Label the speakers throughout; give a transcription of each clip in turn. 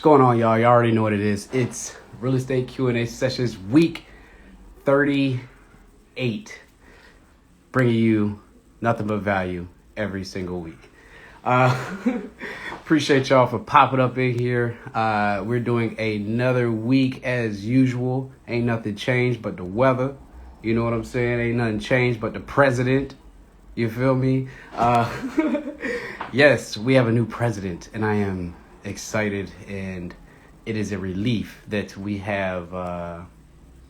Speaker 1: going on, y'all? Y'all already know what it is. It's Real Estate Q&A Sessions week 38. Bringing you nothing but value every single week. Appreciate y'all for popping up in here. We're doing another week as usual. Ain't nothing changed but the weather. You know what I'm saying? Ain't nothing changed but the president. You feel me? Yes, we have a new president, and I am excited, and it is a relief that we have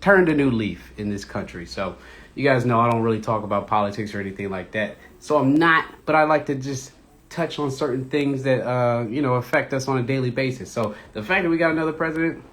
Speaker 1: turned a new leaf in this country. So you guys know I don't really talk about politics or anything like that. So I'm not, but I like to just touch on certain things that affect us on a daily basis. So the fact that we got another president,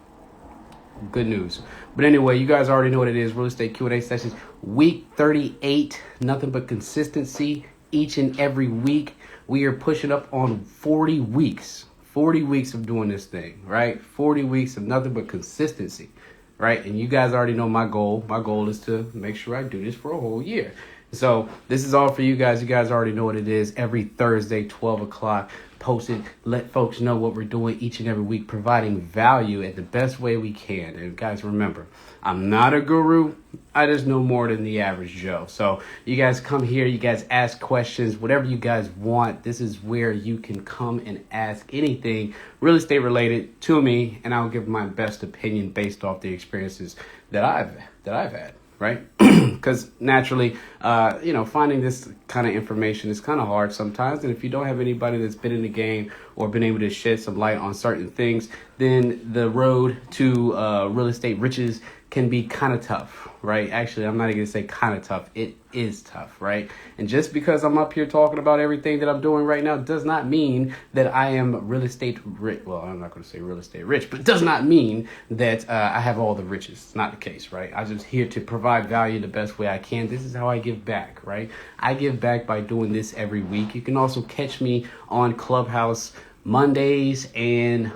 Speaker 1: good news. But anyway, you guys already know what it is. Real Estate Q&A Sessions, week 38. Nothing but consistency each and every week. We are pushing up on 40 weeks. 40 weeks of doing this thing, right? 40 weeks of nothing but consistency, right? And you guys already know my goal. My goal is to make sure I do this for a whole year. So this is all for you guys. You guys already know what it is. Every Thursday, 12 o'clock, post it. Let folks know what we're doing each and every week, providing value in the best way we can. And guys, remember, I'm not a guru. I just know more than the average Joe. So you guys come here. You guys ask questions, whatever you guys want. This is where you can come and ask anything real estate related to me, and I'll give my best opinion based off the experiences that I've had. Right? Because naturally, finding this kind of information is kind of hard sometimes. And if you don't have anybody that's been in the game or been able to shed some light on certain things, then the road to real estate riches can be kind of tough, right? Actually, I'm not even going to say kind of tough. It is tough, right? And just because I'm up here talking about everything that I'm doing right now does not mean that I am real estate rich. Well, I'm not going to say real estate rich, but it does not mean that I have all the riches. It's not the case, right? I'm just here to provide value the best way I can. This is how I give back, right? I give back by doing this every week. You can also catch me on Clubhouse Mondays and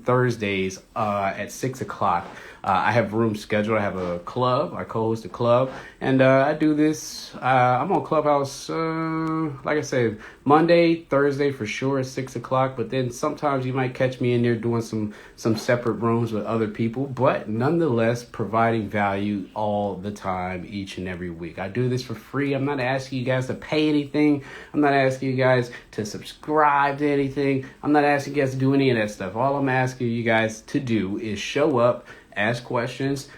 Speaker 1: Thursdays at 6 o'clock. I have rooms scheduled. I have a club. I co-host a club. And I do this. I'm on Clubhouse, like I said, Monday, Thursday for sure at 6 o'clock. But then sometimes you might catch me in there doing some separate rooms with other people. But nonetheless, providing value all the time, each and every week. I do this for free. I'm not asking you guys to pay anything. I'm not asking you guys to subscribe to anything. I'm not asking you guys to do any of that stuff. All I'm asking you guys to do is show up, ask questions.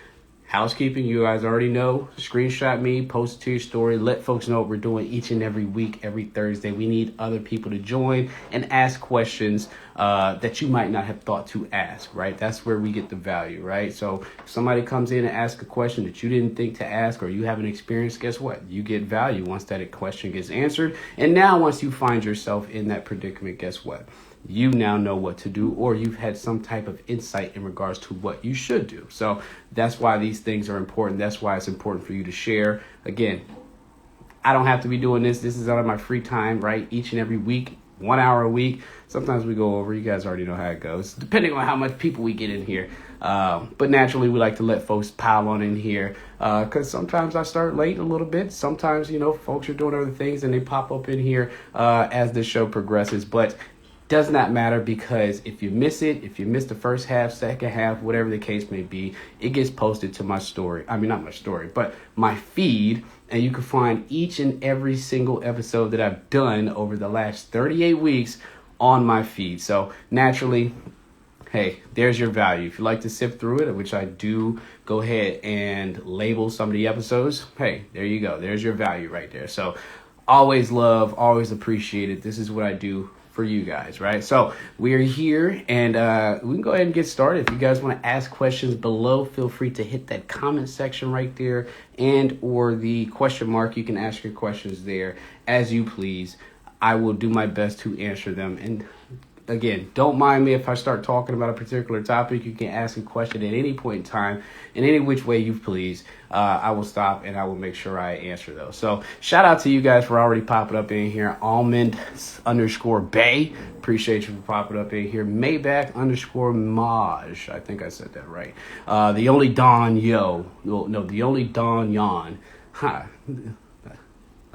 Speaker 1: Housekeeping, you guys already know. Screenshot me, post it to your story. Let folks know what we're doing each and every week, every Thursday. We need other people to join and ask questions that you might not have thought to ask, right? That's where we get the value, right? So if somebody comes in and asks a question that you didn't think to ask or you haven't experienced, guess what? You get value once that question gets answered. And now once you find yourself in that predicament, guess what? You now know what to do, or you've had some type of insight in regards to what you should do. So that's why these things are important. That's why it's important for you to share. Again, I don't have to be doing this. This is out of my free time, right? Each and every week, 1 hour a week. Sometimes we go over. You guys already know how it goes, depending on how much people we get in here. But naturally, we like to let folks pile on in here because sometimes I start late a little bit. Sometimes, folks are doing other things and they pop up in here as the show progresses. But does not matter, because if you miss it, if you miss the first half, second half, whatever the case may be, it gets posted to my story. I mean, not my story, but my feed. And you can find each and every single episode that I've done over the last 38 weeks on my feed. So naturally, hey, there's your value. If you like to sift through it, which I do, go ahead and label some of the episodes. Hey, there you go. There's your value right there. So always love, always appreciate it. This is what I do for you guys, right? So we are here, and we can go ahead and get started. If you guys want to ask questions below, feel free to hit that comment section right there, and or the question mark. You can ask your questions there as you please. I will do my best to answer them. And again, don't mind me if I start talking about a particular topic. You can ask a question at any point in time, in any which way you please. I will stop and I will make sure I answer those. So shout out to you guys for already popping up in here. Almond_Bay. Appreciate you for popping up in here. Maybach_Maj. I think I said that right. The only Don Yo. No, the only Don Yon. Huh.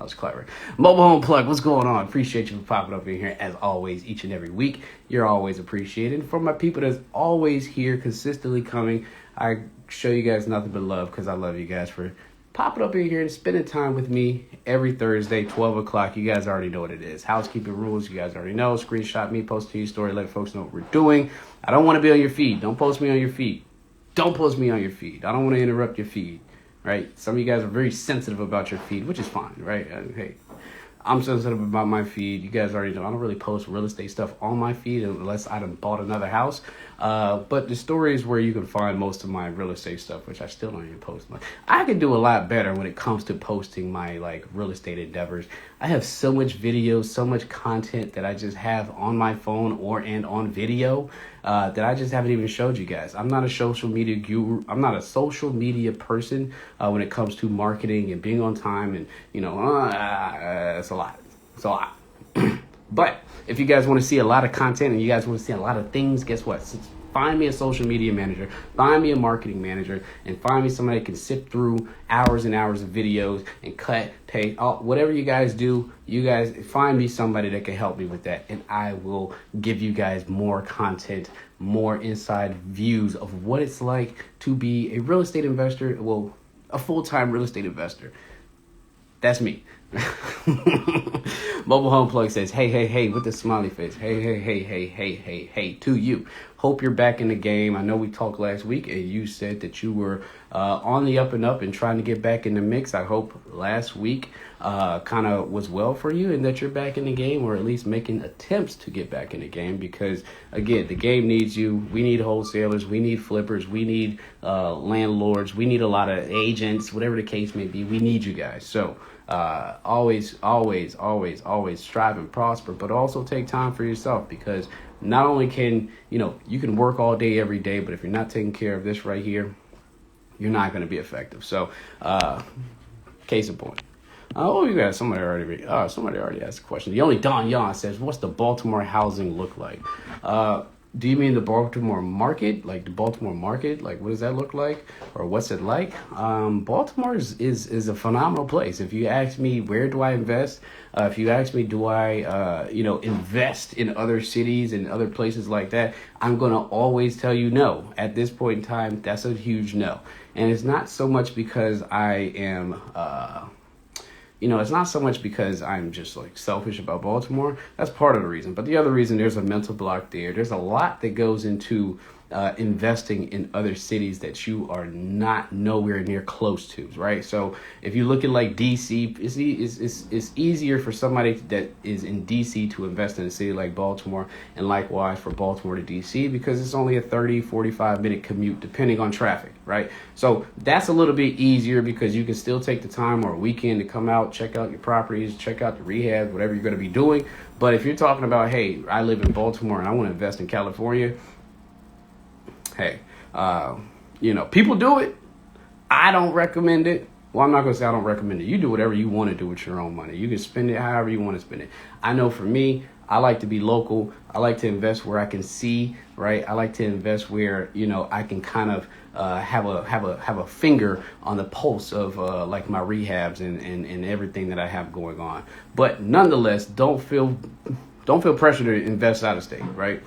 Speaker 1: That was clever. Mobile Home Plug, what's going on? Appreciate you for popping up in here as always, each and every week. You're always appreciated. For my people that's always here, consistently coming, I show you guys nothing but love because I love you guys for popping up in here and spending time with me every Thursday, 12 o'clock. You guys already know what it is. Housekeeping rules, you guys already know. Screenshot me, post to your story, let folks know what we're doing. I don't want to be on your feed. Don't post me on your feed. Don't post me on your feed. I don't want to interrupt your feed. Right? Some of you guys are very sensitive about your feed, which is fine, right? Hey, I'm sensitive about my feed. You guys already know I don't really post real estate stuff on my feed unless I done bought another house. But the story is where you can find most of my real estate stuff, which I still don't even post much. I can do a lot better when it comes to posting my like real estate endeavors. I have so much videos, so much content that I just have on my phone and on video that I just haven't even showed you guys. I'm not a social media guru. I'm not a social media person when it comes to marketing and being on time. And, you know, it's a lot. It's a lot. But if you guys want to see a lot of content and you guys want to see a lot of things, guess what? Find me a social media manager, find me a marketing manager, and find me somebody that can sift through hours and hours of videos and cut, paste, whatever you guys do. You guys find me somebody that can help me with that, and I will give you guys more content, more inside views of what it's like to be a real estate investor, well, a full-time real estate investor. That's me. Mobile Home Plug says, hey, with the smiley face. Hey, to you. Hope you're back in the game. I know we talked last week and you said that you were on the up and up and trying to get back in the mix. I hope last week kind of was well for you and that you're back in the game, or at least making attempts to get back in the game, because again, the game needs you. We need wholesalers, we need flippers, we need landlords, we need a lot of agents, whatever the case may be. We need you guys. So always strive and prosper, but also take time for yourself, because not only can, you can work all day, every day, but if you're not taking care of this right here, you're not going to be effective. So, case in point. Oh, you got somebody already asked a question. The only Don Yon says, what's the Baltimore housing look like? Do you mean the Baltimore market? Like the Baltimore market? Like, what does that look like? Or what's it like? Baltimore is a phenomenal place. If you ask me, where do I invest? If you ask me, do I, invest in other cities and other places like that? I'm going to always tell you no. At this point in time, that's a huge no. And it's not so much because I am... it's not so much because I'm just like selfish about Baltimore. That's part of the reason. But the other reason, there's a mental block there. There's a lot that goes into investing in other cities that you are not nowhere near close to, right? So if you look at like DC, it's easier for somebody that is in DC to invest in a city like Baltimore, and likewise for Baltimore to DC, because it's only a 45 minute commute depending on traffic, right? So that's a little bit easier because you can still take the time or a weekend to come out, check out your properties, check out the rehab, whatever you're going to be doing. But if you're talking about, hey, I live in Baltimore and I want to invest in California, hey, people do it. I don't recommend it. Well, I'm not going to say I don't recommend it. You do whatever you want to do with your own money. You can spend it however you want to spend it. I know for me, I like to be local. I like to invest where I can see, right? I like to invest where, I can kind of have a finger on the pulse of like my rehabs and everything that I have going on. But nonetheless, don't feel pressure to invest out of state, right?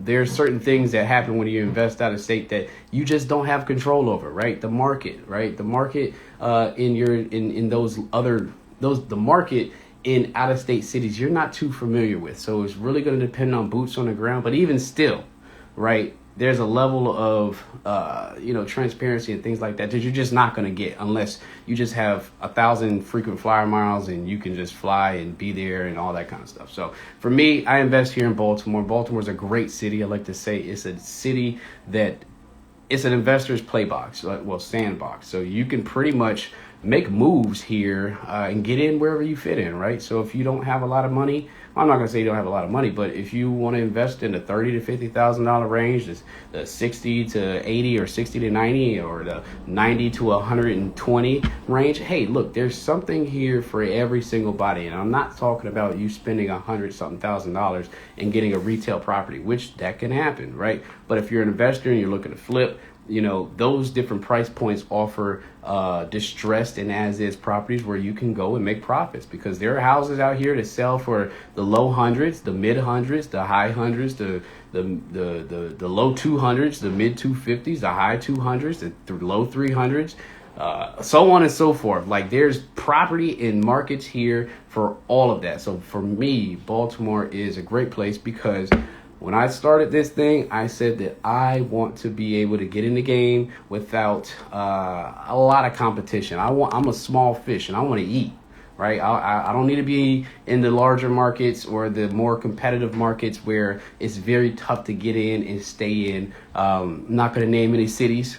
Speaker 1: There's certain things that happen when you invest out of state that you just don't have control over, right? The market, right? The market the market in out of state cities you're not too familiar with. So it's really going to depend on boots on the ground. But even still, right, there's a level of transparency and things like that you're just not going to get unless you just have 1,000 frequent flyer miles and you can just fly and be there and all that kind of stuff. So for me, I invest here in Baltimore. Baltimore's a great city. I like to say it's a city that it's an investor's play box, sandbox. So you can pretty much make moves here and get in wherever you fit in, right? So if you don't have a lot of money, I'm not going to say you don't have a lot of money, but if you want to invest in the $30,000 to $50,000 range, the 60 to 80 or 60 to 90 or the 90 to 120 range, hey, look, there's something here for every single body. And I'm not talking about you spending $100,000 and getting a retail property, which that can happen, right? But if you're an investor and you're looking to flip, those different price points offer distressed and as is properties where you can go and make profits, because there are houses out here that sell for the low hundreds, the mid hundreds, the high hundreds, the low 200s, the mid 250s, the high 200s, the low 300s, so on and so forth. Like, there's property in markets here for all of that. So for me, Baltimore is a great place, because when I started this thing, I said that I want to be able to get in the game without a lot of competition. I'm a small fish and I want to eat, right? I don't need to be in the larger markets or the more competitive markets where it's very tough to get in and stay in. I'm not going to name any cities.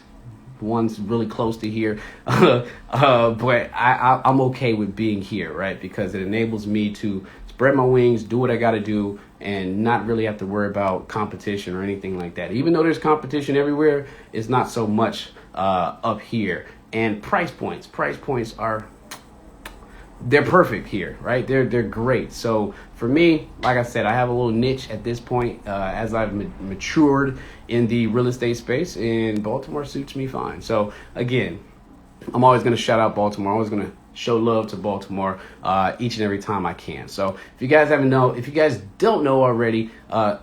Speaker 1: One's really close to here, but I'm okay with being here, right? Because it enables me to spread my wings, do what I got to do, and not really have to worry about competition or anything like that. Even though there's competition everywhere, it's not so much up here. And price points are, they're perfect here, right? They're great. So for me, like I said, I have a little niche at this point as I've matured in the real estate space, and Baltimore suits me fine. So again, I'm always going to shout out Baltimore. I'm always going to show love to Baltimore each and every time I can. So if you guys don't know already,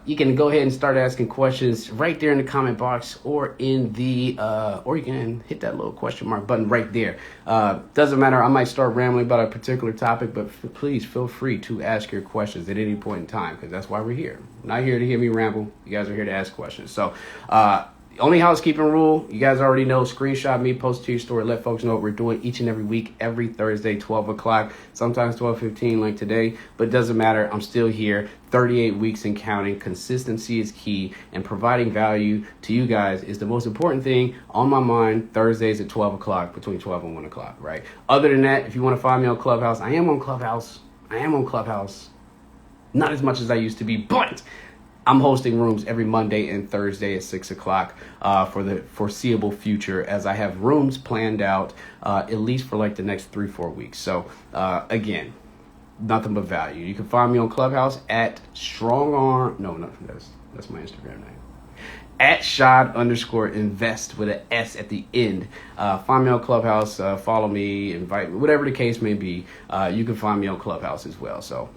Speaker 1: you can go ahead and start asking questions right there in the comment box, or in the or you can hit that little question mark button right there. Doesn't matter. I might start rambling about a particular topic, but please feel free to ask your questions at any point in time, because that's why we're here. I'm not here to hear me ramble. You guys are here to ask questions. So only housekeeping rule, you guys already know, screenshot me, post it to your story, let folks know what we're doing each and every week, every Thursday, 12 o'clock, sometimes 12:15 like today, but it doesn't matter. I'm still here, 38 weeks and counting. Consistency is key, and providing value to you guys is the most important thing on my mind. Thursdays at 12 o'clock, between 12 and 1 o'clock, right? Other than that, if you want to find me on Clubhouse, I am on Clubhouse. Not as much as I used to be, but I'm hosting rooms every Monday and Thursday at 6 o'clock for the foreseeable future, as I have rooms planned out at least for like the next 3-4 weeks. So again, nothing but value. You can find me on Clubhouse at strongarm. No, that's my Instagram name. At Rashaad_invest with an S at the end. Find me on Clubhouse. Follow me, invite me, whatever the case may be. You can find me on Clubhouse as well. So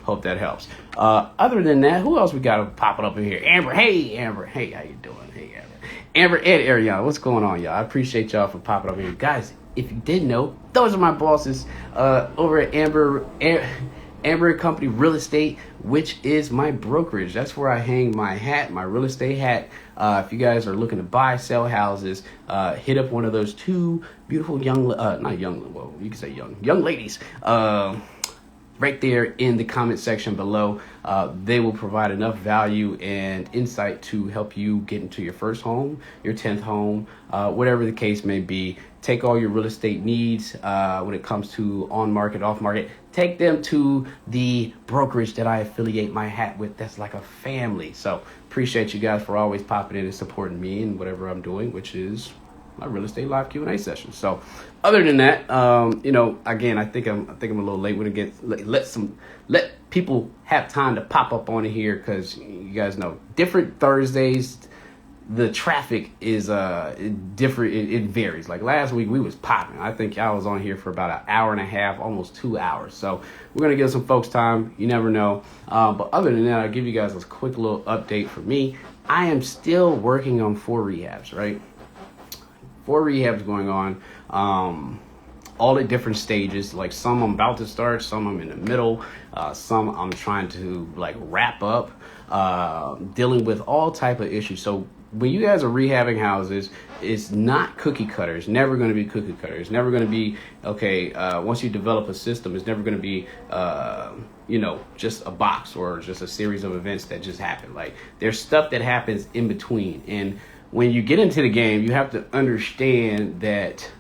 Speaker 1: hope that helps. Other than that, who else we got popping up in here? Amber. Hey, Amber. Hey, how you doing? Hey, Amber. Amber and Ariana. What's going on, y'all? I appreciate y'all for popping up here. Guys, if you didn't know, those are my bosses over at Amber & Company Real Estate, which is my brokerage. That's where I hang my hat, my real estate hat. If you guys are looking to buy, sell houses, hit up one of those two beautiful young ladies. Right there in the comment section below. They will provide enough value and insight to help you get into your first home, your 10th home, whatever the case may be. Take all your real estate needs when it comes to on market, off market. Take them to the brokerage that I affiliate my hat with. That's like a family. So appreciate you guys for always popping in and supporting me and whatever I'm doing, which is my real estate live Q&A session. So other than that, again, I think I'm a little late. We're gonna let people have time to pop up on it here, because you guys know different Thursdays, the traffic is different. It varies. Like last week we was popping. I think I was on here for about an hour and a half, almost 2 hours. So we're gonna give some folks time. You never know. But other than that, I'll give you guys a quick little update for me. I am still working on 4 rehabs, right? 4 rehabs going on, all at different stages. Like some I'm about to start, some I'm in the middle, some I'm trying to like wrap up, dealing with all type of issues. So when you guys are rehabbing houses, it's not cookie cutter. It's never going to be cookie cutter. It's never going to be, once you develop a system, it's never going to be, just a box or just a series of events that just happen. Like there's stuff that happens in between. And when you get into the game, you have to understand that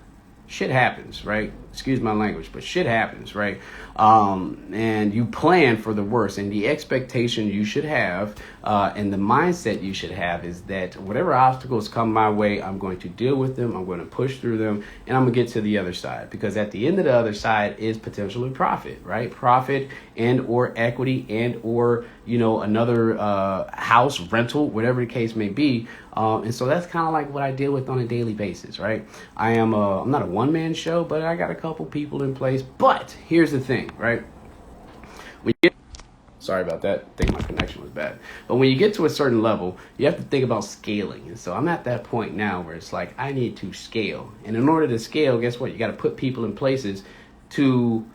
Speaker 1: shit happens, right? excuse my language, but shit happens, right? And you plan for the worst, and the expectation you should have, and the mindset you should have is that whatever obstacles come my way, I'm going to deal with them, I'm going to push through them, and I'm going to get to the other side, because at the end of the other side is potentially profit, right? Profit and or equity and or, another house rental, whatever the case may be. And so that's kind of like what I deal with on a daily basis, right? I'm not a one-man show, but I got a couple people in place. But here's the thing, right? Sorry about that. I think my connection was bad. But when you get to a certain level, you have to think about scaling. And so I'm at that point now where it's like, I need to scale. And in order to scale, guess what? You got to put people in places to,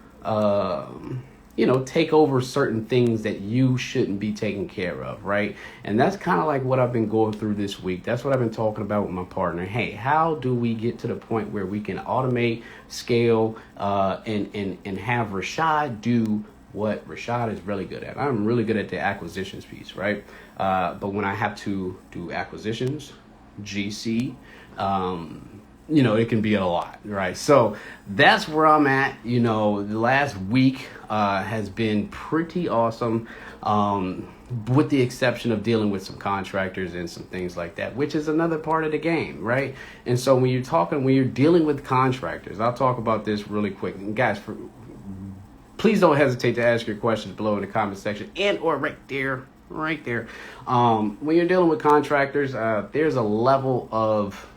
Speaker 1: take over certain things that you shouldn't be taking care of, right? And that's kind of like what I've been going through this week. That's what I've been talking about with my partner. Hey, how do we get to the point where we can automate, scale, and have Rashaad do what Rashaad is really good at? I'm really good at the acquisitions piece, right? But when I have to do acquisitions, GC, it can be a lot, right? So that's where I'm at. The last week has been pretty awesome, with the exception of dealing with some contractors and some things like that, which is another part of the game, right? And so when you're dealing with contractors, I'll talk about this really quick. And guys, please don't hesitate to ask your questions below in the comment section and or right there. When you're dealing with contractors, there's a level of,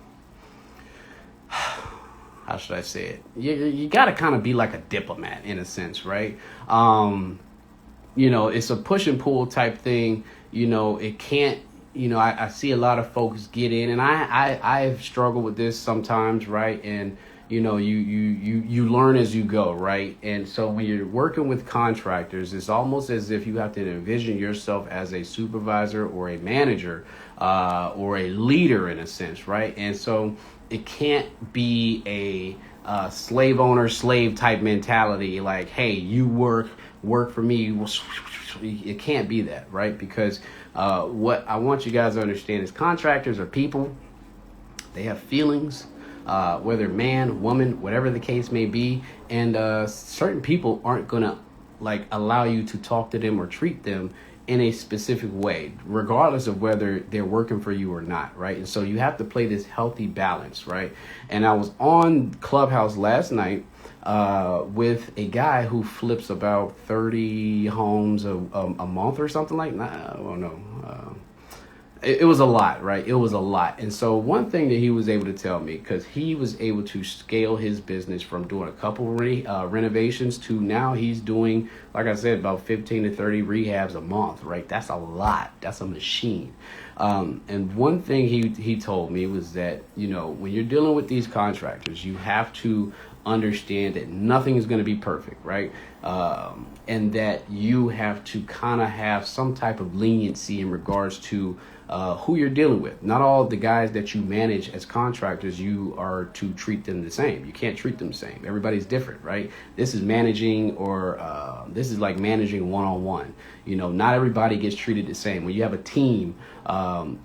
Speaker 1: how should I say it? You got to kind of be like a diplomat in a sense, right? It's a push and pull type thing. It can't, I see a lot of folks get in, and I've struggled with this sometimes, right? And you learn as you go, right? And so when you're working with contractors, it's almost as if you have to envision yourself as a supervisor or a manager, or a leader in a sense, right? And so it can't be a slave owner, slave type mentality. Like, hey, you work for me. It can't be that, right? Because what I want you guys to understand is contractors are people. They have feelings. Whether man, woman, whatever the case may be, and certain people aren't gonna allow you to talk to them or treat them in a specific way, regardless of whether they're working for you or not, right? And so you have to play this healthy balance, right? And I was on Clubhouse last night with a guy who flips about 30 homes a month or something like that. I don't know. It was a lot, right? It was a lot. And so one thing that he was able to tell me, because he was able to scale his business from doing a couple renovations to now he's doing, like I said, about 15 to 30 rehabs a month, right? That's a lot. That's a machine. And one thing he told me was that, when you're dealing with these contractors, you have to understand that nothing is going to be perfect, right? And that you have to kind of have some type of leniency in regards to who you're dealing with. Not all of the guys that you manage as contractors, you are to treat them the same. You can't treat them the same. Everybody's different, right? This is managing, or this is like managing one-on-one. Not everybody gets treated the same. When you have a team,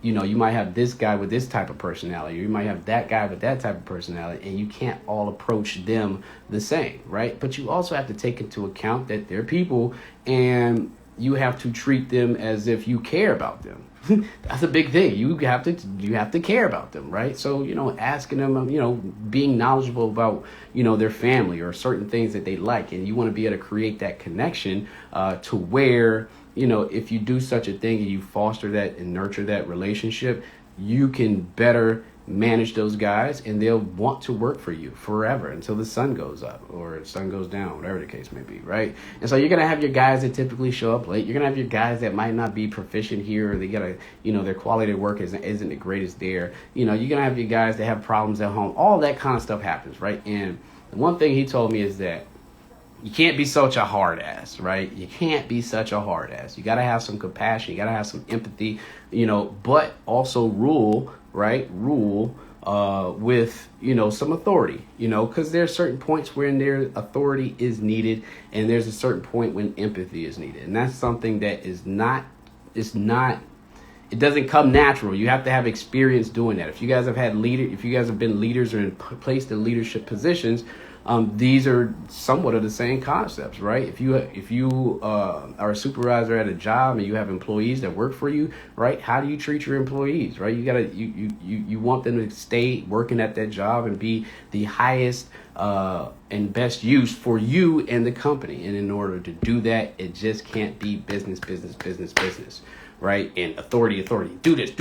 Speaker 1: you might have this guy with this type of personality. You might have that guy with that type of personality, and you can't all approach them the same, right? But you also have to take into account that they're people, and you have to treat them as if you care about them. That's a big thing. You have to care about them, right? So, asking them, being knowledgeable about, their family or certain things that they like, and you want to be able to create that connection to where, if you do such a thing and you foster that and nurture that relationship, you can better manage those guys, and they'll want to work for you forever until the sun goes up or the sun goes down, whatever the case may be, right? And so you're going to have your guys that typically show up late. You're going to have your guys that might not be proficient here, or they got to, their quality of work isn't the greatest there. You're going to have your guys that have problems at home. All that kind of stuff happens, right? And the one thing he told me is that you can't be such a hard ass, right? You can't be such a hard ass. You got to have some compassion. You got to have some empathy, but also rule with, some authority, because there are certain points when their authority is needed, and there's a certain point when empathy is needed. And that's something that it doesn't come natural. You have to have experience doing that. If you guys have been leaders or placed in leadership positions, these are somewhat of the same concepts, right? If you are a supervisor at a job and you have employees that work for you, right? How do you treat your employees, right? You want them to stay working at that job and be the highest and best use for you and the company. And in order to do that, it just can't be business, right? And authority. Do this.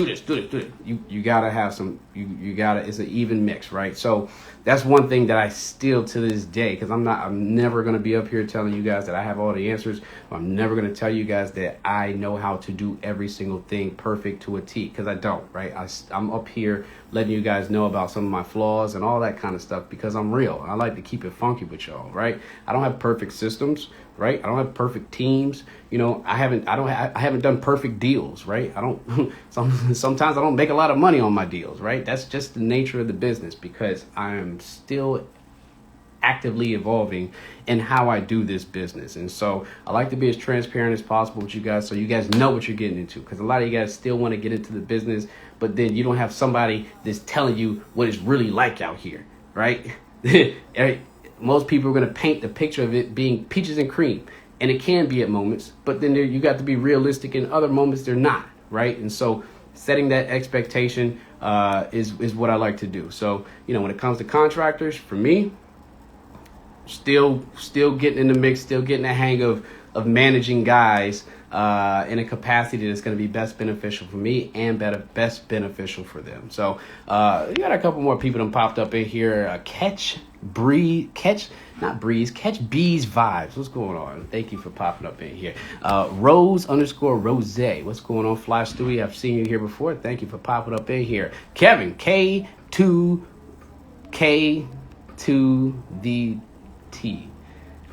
Speaker 1: You gotta have some. You gotta. It's an even mix, right? So that's one thing that I still to this day, because I'm never gonna be up here telling you guys that I have all the answers. I'm never gonna tell you guys that I know how to do every single thing perfect to a T, because I don't, right? I'm up here letting you guys know about some of my flaws and all that kind of stuff because I'm real. I like to keep it funky with y'all, right? I don't have perfect systems, right? I don't have perfect teams. You know, I haven't done perfect deals, right? I don't. Sometimes I don't make a lot of money on my deals, right? That's just the nature of the business because I am still actively evolving in how I do this business. And so I like to be as transparent as possible with you guys so you guys know what you're getting into, because a lot of you guys still want to get into the business, but then you don't have somebody that's telling you what it's really like out here, right? Most people are going to paint the picture of it being peaches and cream, and it can be at moments, but then you got to be realistic. In other moments they're not, right? And so setting that expectation is what I like to do. So, you know, when it comes to contractors, for me, still getting in the mix, still getting a hang of managing guys in a capacity that's going to be best beneficial for me and best beneficial for them. So you got a couple more people that popped up in here. Catch Bees Vibes. What's going on? Thank you for popping up in here. Rose_Rose. What's going on, Fly Stewie? I've seen you here before. Thank you for popping up in here. Kevin K2 the T.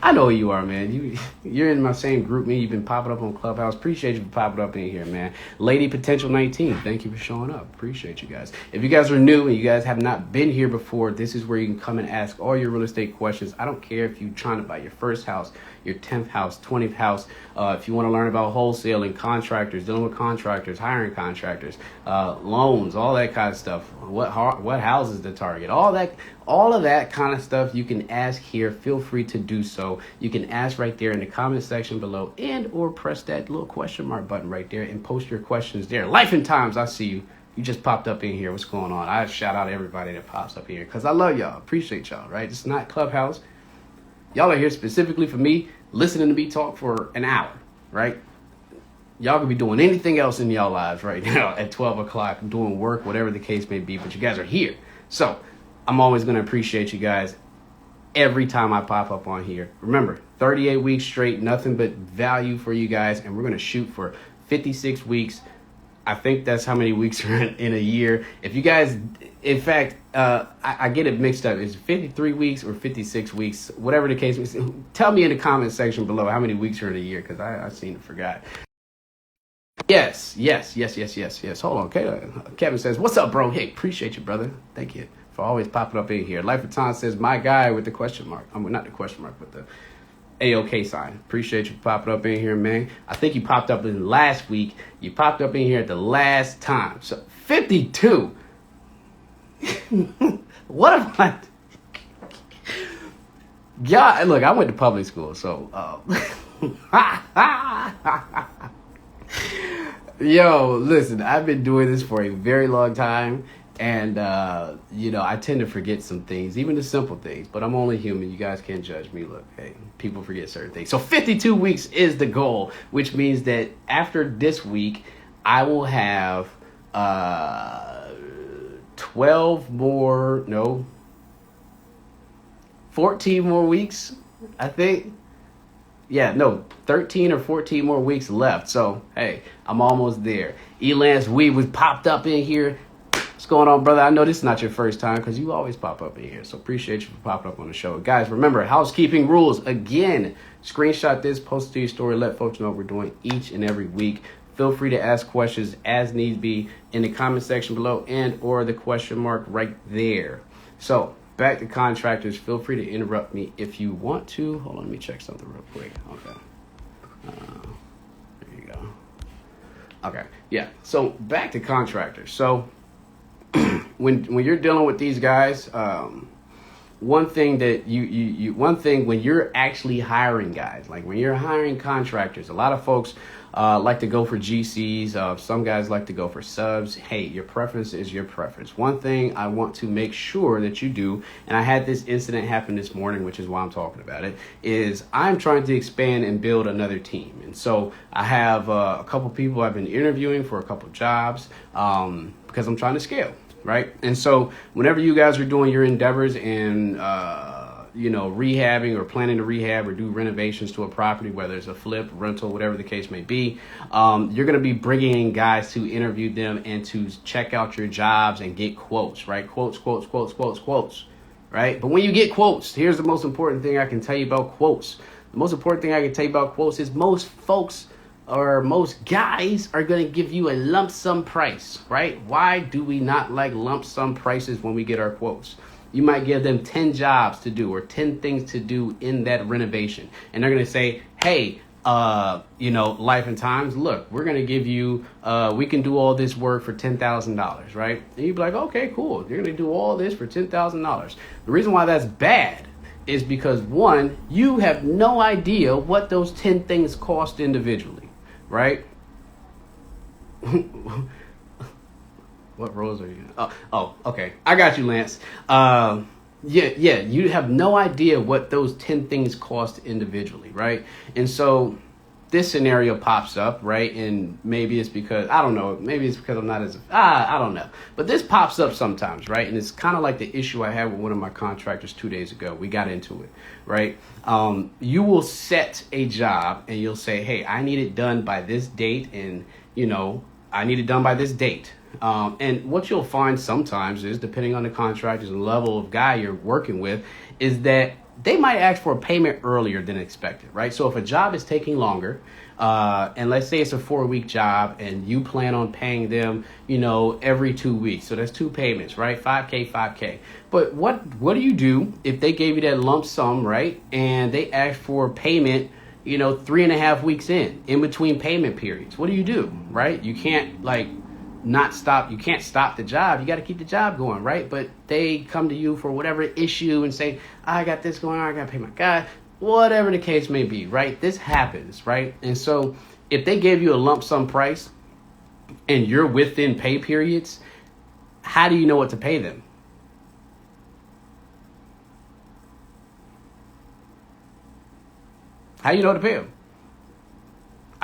Speaker 1: I know who you are, man. You're in my same group, man. You've been popping up on Clubhouse. Appreciate you for popping up in here, man. Lady Potential 19, thank you for showing up. Appreciate you guys. If you guys are new and you guys have not been here before, this is where you can come and ask all your real estate questions. I don't care if you're trying to buy your first house, your 10th house, 20th house. If you want to learn about wholesaling, contractors, dealing with contractors, hiring contractors, loans, all that kind of stuff. What houses to target, all of that kind of stuff you can ask here. Feel free to do so. You can ask right there in the comment section below, and or press that little question mark button right there and post your questions there. Life and Times, I see you. You just popped up in here. What's going on? I shout out everybody that pops up here because I love y'all. Appreciate y'all, right? It's not Clubhouse. Y'all are here specifically for me, listening to me talk for an hour, right? Y'all could be doing anything else in y'all lives right now at 12 o'clock, doing work, whatever the case may be, but you guys are here. So I'm always going to appreciate you guys every time I pop up on here. Remember, 38 weeks straight, nothing but value for you guys, and we're going to shoot for 56 weeks. I think that's how many weeks are in a year. If you guys, in fact, I get it mixed up. Is it 53 weeks or 56 weeks? Whatever the case is, tell me in the comment section below how many weeks are in a year, because I seem to forgot. Yes. Hold on. Okay. Kevin says, what's up, bro? Hey, appreciate you, brother. Thank you for always popping up in here. Life of Time says, my guy with the question mark. Not the question mark, but the AOK sign. Appreciate you popping up in here, man. I think you popped up in last week. You popped up in here at the last time. So 52. What am I? God, look, I went to public school, so yo, listen, I've been doing this for a very long time, and I tend to forget some things, even the simple things, but I'm only human. You guys can't judge me. Look, hey, people forget certain things. So 52 weeks is the goal, which means that after this week, I will have 14 more weeks, I think. 13 or 14 more weeks left. So, hey, I'm almost there. Elance Weed was popped up in here. What's going on, brother? I know this is not your first time because you always pop up in here. So appreciate you for popping up on the show. Guys, remember, housekeeping rules. Again, screenshot this, post it to your story, let folks know what we're doing each and every week. Feel free to ask questions as need be in the comment section below and or the question mark right there. So, back to contractors. Feel free to interrupt me if you want to. Hold on, let me check something real quick. Okay. There you go. Okay. Yeah. So back to contractors. So when you're dealing with these guys, one thing that one thing when you're actually hiring guys, like when you're hiring contractors, a lot of folks like to go for GCs. Some guys like to go for subs. Hey, your preference is your preference. One thing I want to make sure that you do, and I had this incident happen this morning, which is why I'm talking about it, is I'm trying to expand and build another team. And so I have a couple people I've been interviewing for a couple jobs because I'm trying to scale. Right. And so whenever you guys are doing your endeavors and, rehabbing or planning to rehab or do renovations to a property, whether it's a flip, rental, whatever the case may be, you're going to be bringing in guys to interview them and to check out your jobs and get quotes. Right. Quotes. Right. But when you get quotes, here's the most important thing I can tell you about quotes. The most important thing I can tell you about quotes is most folks or most guys are going to give you a lump sum price, right? Why do we not like lump sum prices when we get our quotes? You might give them 10 jobs to do or 10 things to do in that renovation. And they're going to say, hey, Life and Times, look, we're going to give you, we can do all this work for $10,000, right? And you'd be like, okay, cool. You're going to do all this for $10,000. The reason why that's bad is because, one, you have no idea what those 10 things cost individually. Right? What roles are you in? Oh, okay. I got you, Lance. You have no idea what those 10 things cost individually, right? And so this scenario pops up, right? And maybe it's because, I don't know, maybe it's because I'm not as, I don't know. But this pops up sometimes, right? And it's kind of like the issue I had with one of my contractors 2 days ago. We got into it, right? You will set a job and you'll say, hey, I need it done by this date. And, I need it done by this date. And what you'll find sometimes is, depending on the contractors and level of guy you're working with, is that they might ask for a payment earlier than expected, right? So if a job is taking longer, and let's say it's a 4-week job and you plan on paying them, every 2 weeks. So that's 2 payments, right? 5K. But what do you do if they gave you that lump sum, right? And they ask for payment, 3.5 weeks in between payment periods. What do you do, right? You can't you can't stop the job. You got to keep the job going, right? But they come to you for whatever issue and say, I got this going on, I got to pay my guy, whatever the case may be, right? This happens, right? And so if they gave you a lump sum price and you're within pay periods, how do you know what to pay them? How do you know what to pay them?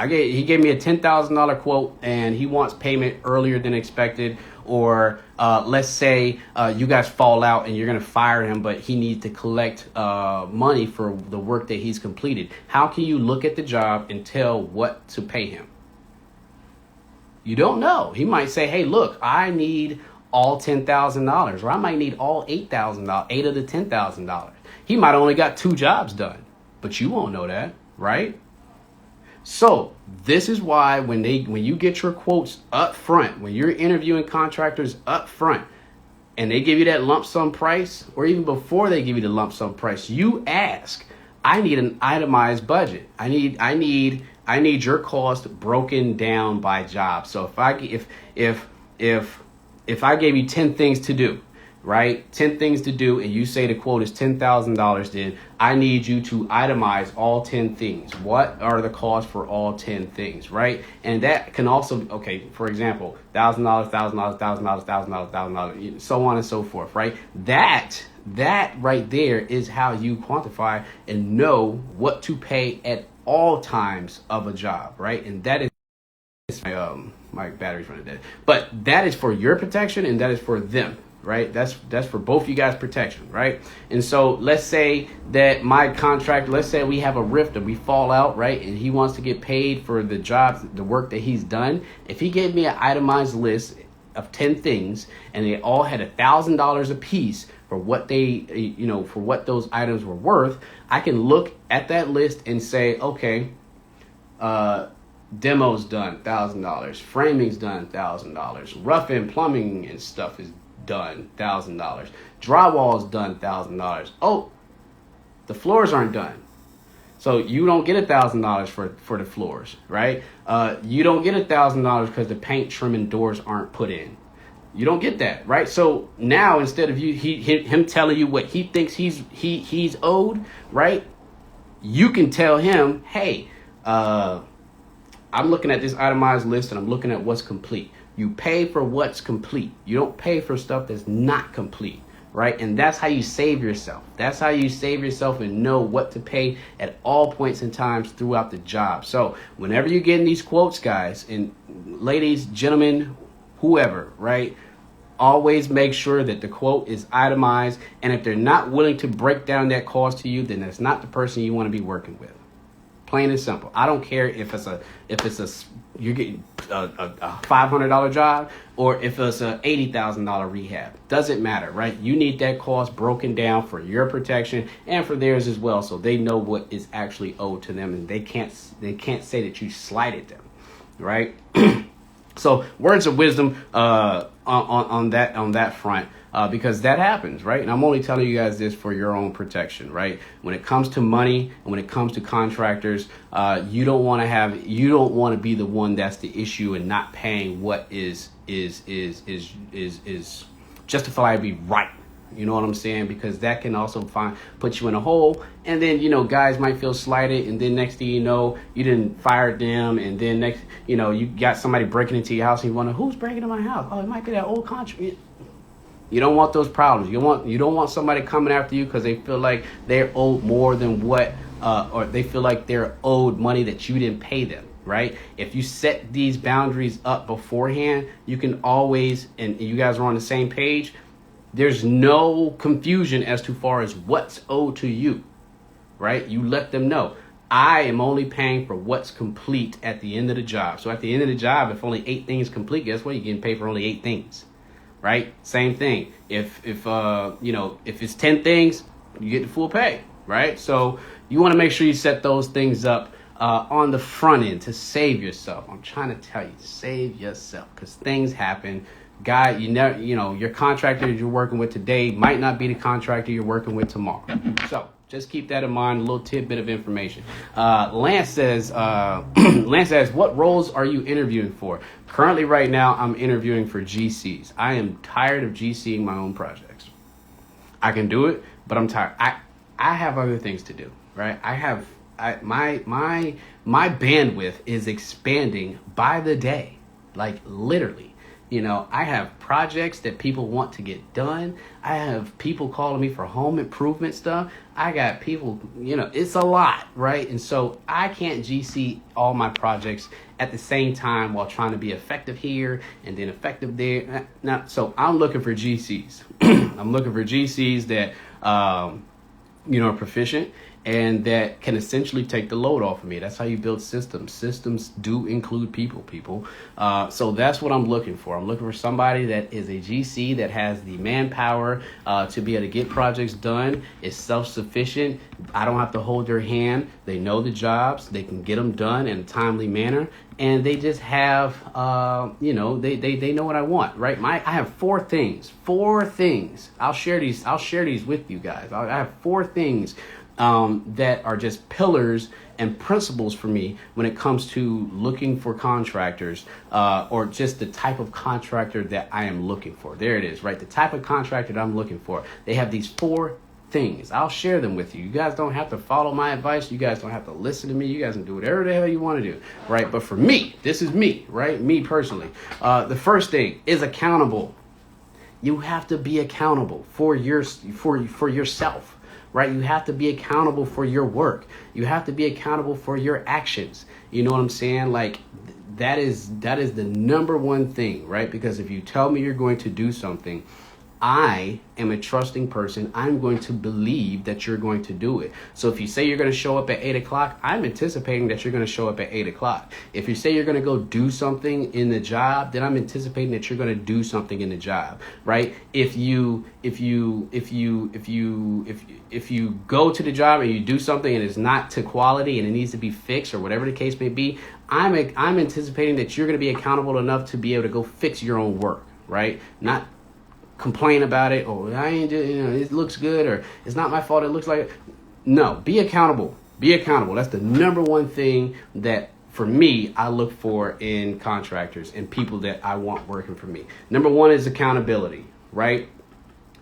Speaker 1: He gave me a $10,000 quote and he wants payment earlier than expected. Or let's say you guys fall out and you're going to fire him, but he needs to collect money for the work that he's completed. How can you look at the job and tell what to pay him? You don't know. He might say, hey, look, I need all $10,000, or I might need all $8,000, 8 of the $10,000. He might only got 2 jobs done, but you won't know that, right? So this is why when you get your quotes up front, when you're interviewing contractors up front and they give you that lump sum price, or even before they give you the lump sum price, you ask, I need an itemized budget. I need your cost broken down by job. So if I gave you 10 things to do, right? 10 things to do, and you say the quote is $10,000, then I need you to itemize all 10 things. What are the costs for all 10 things, right? And that can also, for example, $1,000, $1,000, $1,000, $1,000, $1,000, so on and so forth, right? That right there is how you quantify and know what to pay at all times of a job, right? And that is my battery's running dead. But that is for your protection and that is for them. Right? That's for both you guys' protection, right? And so let's say that my contract, let's say we have a rift and we fall out, right? And he wants to get paid for the jobs, the work that he's done. If he gave me an itemized list of 10 things and they all had $1,000 a piece for what they, for what those items were worth, I can look at that list and say, okay, demo's done, $1,000. Framing's done, $1,000. Rough in plumbing and stuff is done, $1,000. Drywall's done, $1,000. Oh, the floors aren't done. So you don't get $1,000 for the floors, right? You don't get $1,000 because the paint, trim, and doors aren't put in. You don't get that, right? So now instead of him telling you what he thinks he's owed, right? You can tell him, hey, I'm looking at this itemized list and I'm looking at what's complete. You pay for what's complete. You don't pay for stuff that's not complete, right? And that's how you save yourself. That's how you save yourself and know what to pay at all points in times throughout the job. So whenever you're getting these quotes, guys, and ladies, gentlemen, whoever, right? Always make sure that the quote is itemized. And if they're not willing to break down that cost to you, then that's not the person you want to be working with. Plain and simple. I don't care if you're getting a $500 job or if it's a $80,000 rehab. Doesn't matter, right? You need that cost broken down for your protection and for theirs as well, so they know what is actually owed to them, and they can't say that you slighted them, right? So words of wisdom on that front. Because that happens, right? And I'm only telling you guys this for your own protection, right? When it comes to money and when it comes to contractors, you don't want to be the one that's the issue and not paying what is justifiably right. You know what I'm saying? Because that can also put you in a hole, and then guys might feel slighted, and then next thing you know, you didn't fire them, and then next you got somebody breaking into your house, and you wonder who's breaking into my house. Oh, it might be that old contract. You don't want those problems. You don't want somebody coming after you because they feel like they're owed more than what, or they feel like they're owed money that you didn't pay them, right? If you set these boundaries up beforehand, you can always, and you guys are on the same page, there's no confusion as to far as what's owed to you, right? You let them know. I am only paying for what's complete at the end of the job. So at the end of the job, if only 8 things complete, guess what? You're getting paid for only 8 things. Right? Same thing. If it's 10 things, you get the full pay, right? So you want to make sure you set those things up on the front end to save yourself. I'm trying to tell you, save yourself, because things happen. Guy, your contractor that you're working with today might not be the contractor you're working with tomorrow. So just keep that in mind. A little tidbit of information. Lance says, what roles are you interviewing for? Currently, right now, I'm interviewing for GCs. I am tired of GCing my own projects. I can do it, but I'm tired. I have other things to do, right? My bandwidth is expanding by the day, like literally. I have projects that people want to get done. I have people calling me for home improvement stuff. I got people, it's a lot, right? And so I can't GC all my projects at the same time while trying to be effective here and then effective there. Now, so I'm looking for GCs. I'm looking for GCs that, are proficient and that can essentially take the load off of me. That's how you build systems. Systems do include people. So that's what I'm looking for. I'm looking for somebody that is a GC that has the manpower to be able to get projects done, is self-sufficient. I don't have to hold their hand. They know the jobs. They can get them done in a timely manner. And they just have, they know what I want, right? I have 4 things. I'll share these with you guys. I have 4 things that are just pillars and principles for me when it comes to looking for contractors, or just the type of contractor that I am looking for. There it is, right? The type of contractor that I'm looking for. They have these 4 things. I'll share them with you. You guys don't have to follow my advice. You guys don't have to listen to me. You guys can do whatever the hell you want to do, right? But for me, this is me, right? Me personally. The first thing is accountable. You have to be accountable for yourself. Right? You have to be accountable for your work. You have to be accountable for your actions. You know what I'm saying? Like that is the number one thing, right? Because if you tell me you're going to do something, I am a trusting person. I'm going to believe that you're going to do it. So if you say you're going to show up at 8 o'clock, I'm anticipating that you're going to show up at 8 o'clock. If you say you're going to go do something in the job, then I'm anticipating that you're going to do something in the job, right? If you go to the job and you do something and it's not to quality and it needs to be fixed or whatever the case may be, I'm anticipating that you're going to be accountable enough to be able to go fix your own work, right? Not complain about it, or I ain't it looks good, or it's not my fault, it looks like it. No, be accountable. Be accountable. That's the number one thing that for me, I look for in contractors and people that I want working for me. Number one is accountability, right?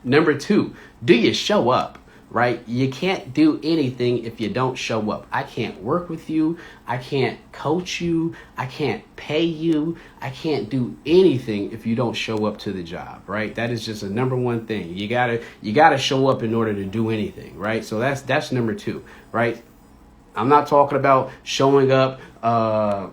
Speaker 1: Number two, do you show up? Right? You can't do anything if you don't show up. I can't work with you. I can't coach you. I can't pay you. I can't do anything if you don't show up to the job, right? That is just a number one thing. You gotta show up in order to do anything, right? So that's number two, right? I'm not talking about showing up. I'm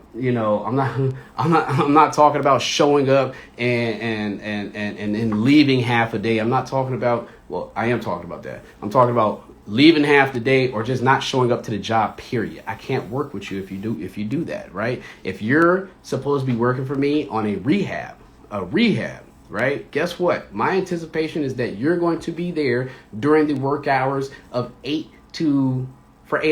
Speaker 1: not talking about showing up and leaving half a day. I'm not talking about. Well, I am talking about that. I'm talking about leaving half the day or just not showing up to the job. Period. I can't work with you if you do that, right? If you're supposed to be working for me on a rehab, right? Guess what? My anticipation is that you're going to be there during the work hours of 8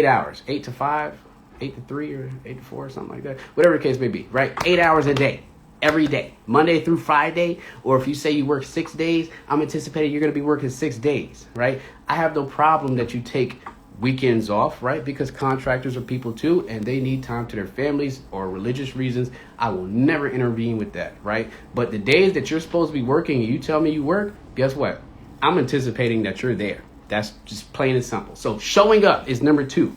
Speaker 1: hours, 8 to 5, 8 to 3, or 8 to 4, or something like that. Whatever the case may be, right? 8 hours a day, every day, Monday through Friday. Or if you say you work 6 days, I'm anticipating you're going to be working 6 days, right? I have no problem that you take weekends off, right? Because contractors are people too, and they need time to their families or religious reasons. I will never intervene with that, right? But the days that you're supposed to be working and you tell me you work, guess what? I'm anticipating that you're there. That's just plain and simple. So showing up is number two.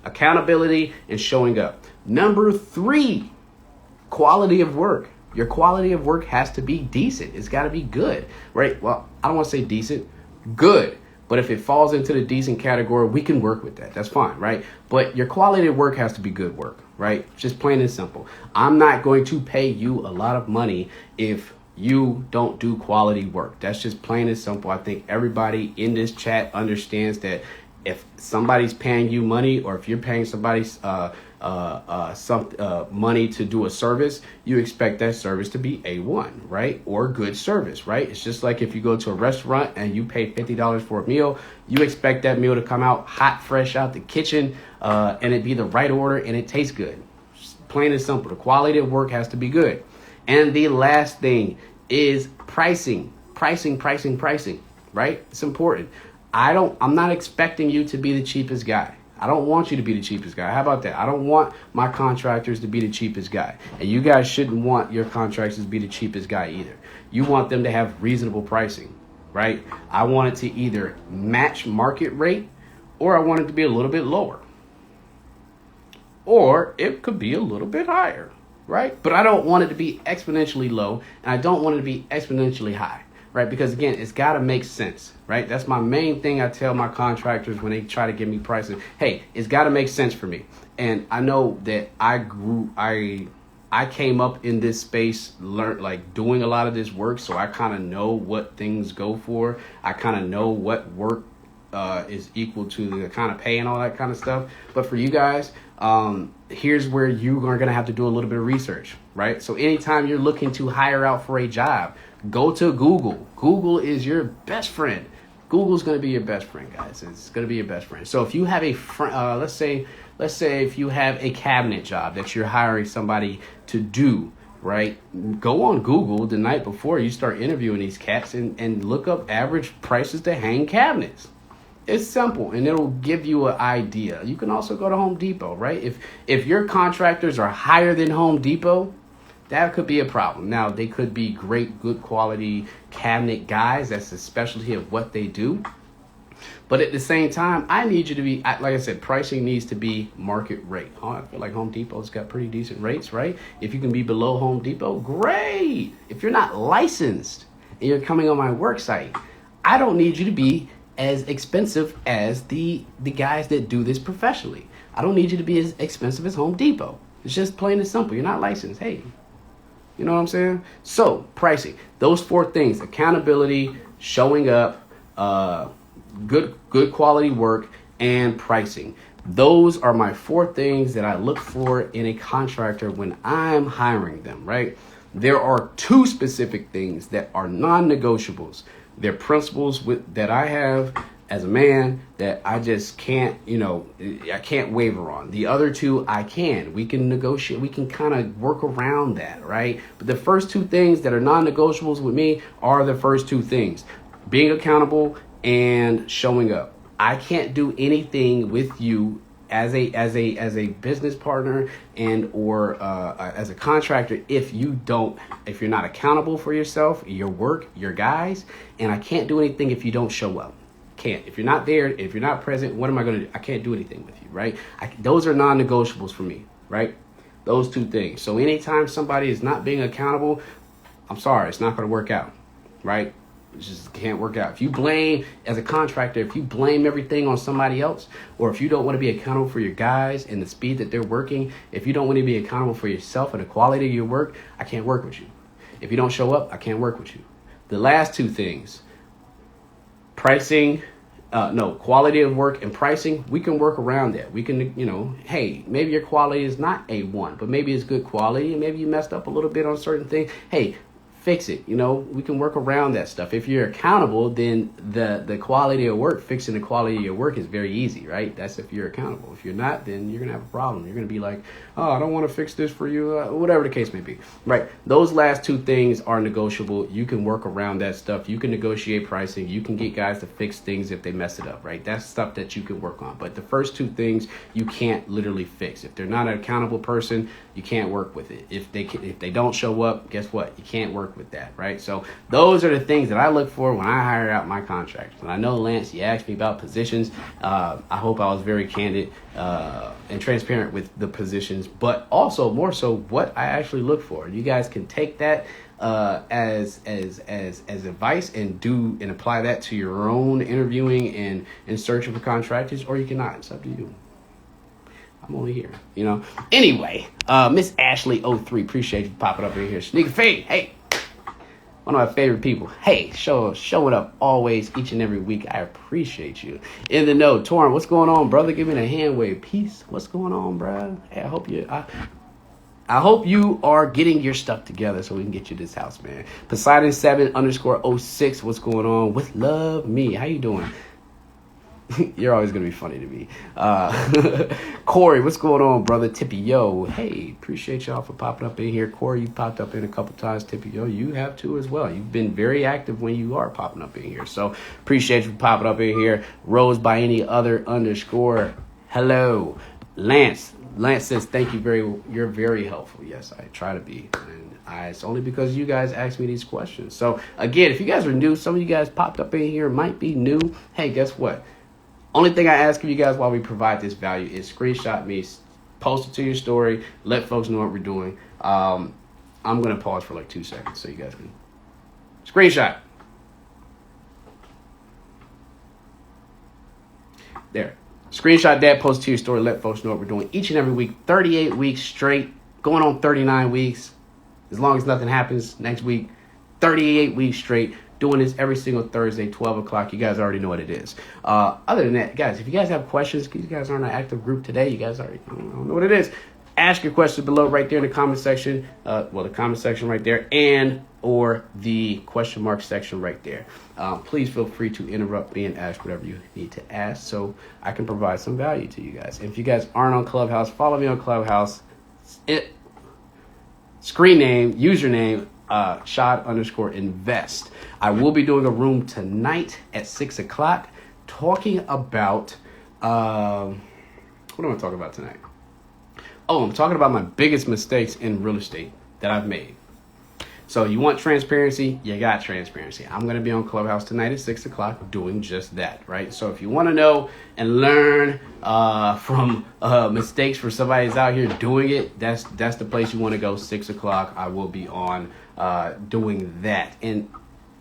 Speaker 1: Accountability and showing up. Number three, quality of work. Your quality of work has to be decent. It's got to be good, right? Well, I don't want to say decent, good. But if it falls into the decent category, we can work with that. That's fine, right? But your quality of work has to be good work, right? Just plain and simple. I'm not going to pay you a lot of money if you don't do quality work. That's just plain and simple. I think everybody in this chat understands that if somebody's paying you money, or if you're paying somebody money to do a service, you expect that service to be A1, right? Or good service, right? It's just like if you go to a restaurant and you pay $50 for a meal, you expect that meal to come out hot, fresh out the kitchen, and it be the right order and it tastes good. Just plain and simple. The quality of work has to be good. And the last thing is pricing, right? It's important. I'm not expecting you to be the cheapest guy. I don't want you to be the cheapest guy. How about that? I don't want my contractors to be the cheapest guy. And you guys shouldn't want your contractors to be the cheapest guy either. You want them to have reasonable pricing, right? I want it to either match market rate, or I want it to be a little bit lower. Or it could be a little bit higher, right? But I don't want it to be exponentially low, and I don't want it to be exponentially high, right? Because again, it's got to make sense, right? That's my main thing I tell my contractors when they try to give me prices. Hey, it's got to make sense for me. And I know that I came up in this space, learned like doing a lot of this work, so I kind of know what things go for. I kind of know what work is equal to the kind of pay and all that kind of stuff. But for you guys, here's where you are going to have to do a little bit of research, right? So anytime you're looking to hire out for a job, go to Google. Google is your best friend. Google's going to be your best friend, guys. It's going to be your best friend. So if you have a let's say if you have a cabinet job that you're hiring somebody to do, right? Go on Google the night before you start interviewing these cats and look up average prices to hang cabinets. It's simple, and it'll give you an idea. You can also go to Home Depot, right? If your contractors are higher than Home Depot, that could be a problem. Now, they could be great, good quality cabinet guys. That's the specialty of what they do. But at the same time, I need you to be, like I said, pricing needs to be market rate. I feel like Home Depot's got pretty decent rates, right? If you can be below Home Depot, great. If you're not licensed and you're coming on my work site, I don't need you to be as expensive as the guys that do this professionally. I don't need you to be as expensive as Home Depot. It's just plain and simple. You're not licensed. Hey, you know what I'm saying? So pricing, those four things: accountability, showing up, good quality work, and pricing. Those are my four things that I look for in a contractor when I'm hiring them, right? There are two specific things that are non-negotiables. They're principles that I have as a man that I just can't, I can't waver on. The other two, I can. We can negotiate. We can kind of work around that, right? But the first two things that are non-negotiables with me are the first two things: being accountable and showing up. I can't do anything with you as a business partner and or as a contractor, if you're not accountable for yourself, your work, your guys, and I can't do anything if you don't show up. Can't. If you're not there, if you're not present, what am I going to do? I can't do anything with you, right? Those are non-negotiables for me, right? Those two things. So anytime somebody is not being accountable, I'm sorry, it's not going to work out, right? It just can't work out. If you blame, as a contractor, if you blame everything on somebody else, or if you don't want to be accountable for your guys and the speed that they're working, if you don't want to be accountable for yourself and the quality of your work, I can't work with you. If you don't show up, I can't work with you. The last two things, pricing, quality of work and pricing, we can work around that. We can, hey, maybe your quality is not A1, but maybe it's good quality, and maybe you messed up a little bit on certain things. Hey, fix it. We can work around that stuff. If you're accountable, then the quality of work, fixing the quality of your work is very easy, right? That's if you're accountable. If you're not, then you're going to have a problem. You're going to be like, oh, I don't want to fix this for you, whatever the case may be, right? Those last two things are negotiable. You can work around that stuff. You can negotiate pricing. You can get guys to fix things if they mess it up, right? That's stuff that you can work on. But the first two things you can't literally fix. If they're not an accountable person, you can't work with it. If they don't show up, guess what? You can't work with that, right? So those are the things that I look for when I hire out my contractors. And I know, Lance, you asked me about positions. I hope I was very candid and transparent with the positions, but also more so what I actually look for. You guys can take that as advice and apply that to your own interviewing and searching for contractors, or you cannot. It's up to you. I'm only here, Anyway, Miss Ashley 03, appreciate you popping up in here. Sneaker Fade, hey, one of my favorite people. Hey, showing up always, each and every week. I appreciate you. In the know, Torrin, what's going on, brother? Give me the hand wave. Peace. What's going on, bro? Hey, I hope you are getting your stuff together so we can get you this house, man. Poseidon 7_06. What's going on? With love, me. How you doing? You're always going to be funny to me. Corey, what's going on, brother? Tippy, yo. Hey, appreciate y'all for popping up in here. Corey, you popped up in a couple times. Tippy, yo, you have too as well. You've been very active when you are popping up in here. So appreciate you for popping up in here. Rose by any other _ hello. Lance says, thank you. You're very helpful. Yes, I try to be. And it's only because you guys asked me these questions. So again, if you guys are new, some of you guys popped up in here, might be new. Hey, guess what? Only thing I ask of you guys while we provide this value is screenshot me, post it to your story, let folks know what we're doing. I'm going to pause for like 2 seconds so you guys can screenshot. There. Screenshot that, post it to your story, let folks know what we're doing each and every week, 38 weeks straight, going on 39 weeks. As long as nothing happens next week, 38 weeks straight. Doing this every single Thursday, 12 o'clock. You guys already know what it is. Other than that, guys, if you guys have questions, because you guys aren't an active group today, you guys already don't know what it is. Ask your question below right there in the comment section. The comment section right there and or the question mark section right there. Please feel free to interrupt me and ask whatever you need to ask so I can provide some value to you guys. And if you guys aren't on Clubhouse, follow me on Clubhouse. Screen name, username, shou_invest. I will be doing a room tonight at 6 o'clock talking about, what am I talking about tonight? Oh, I'm talking about my biggest mistakes in real estate that I've made. So you want transparency? You got transparency. I'm going to be on Clubhouse tonight at 6 o'clock doing just that, right? So if you want to know and learn from mistakes for somebody who's out here doing it, that's the place you want to go, 6 o'clock. I will be on doing that. And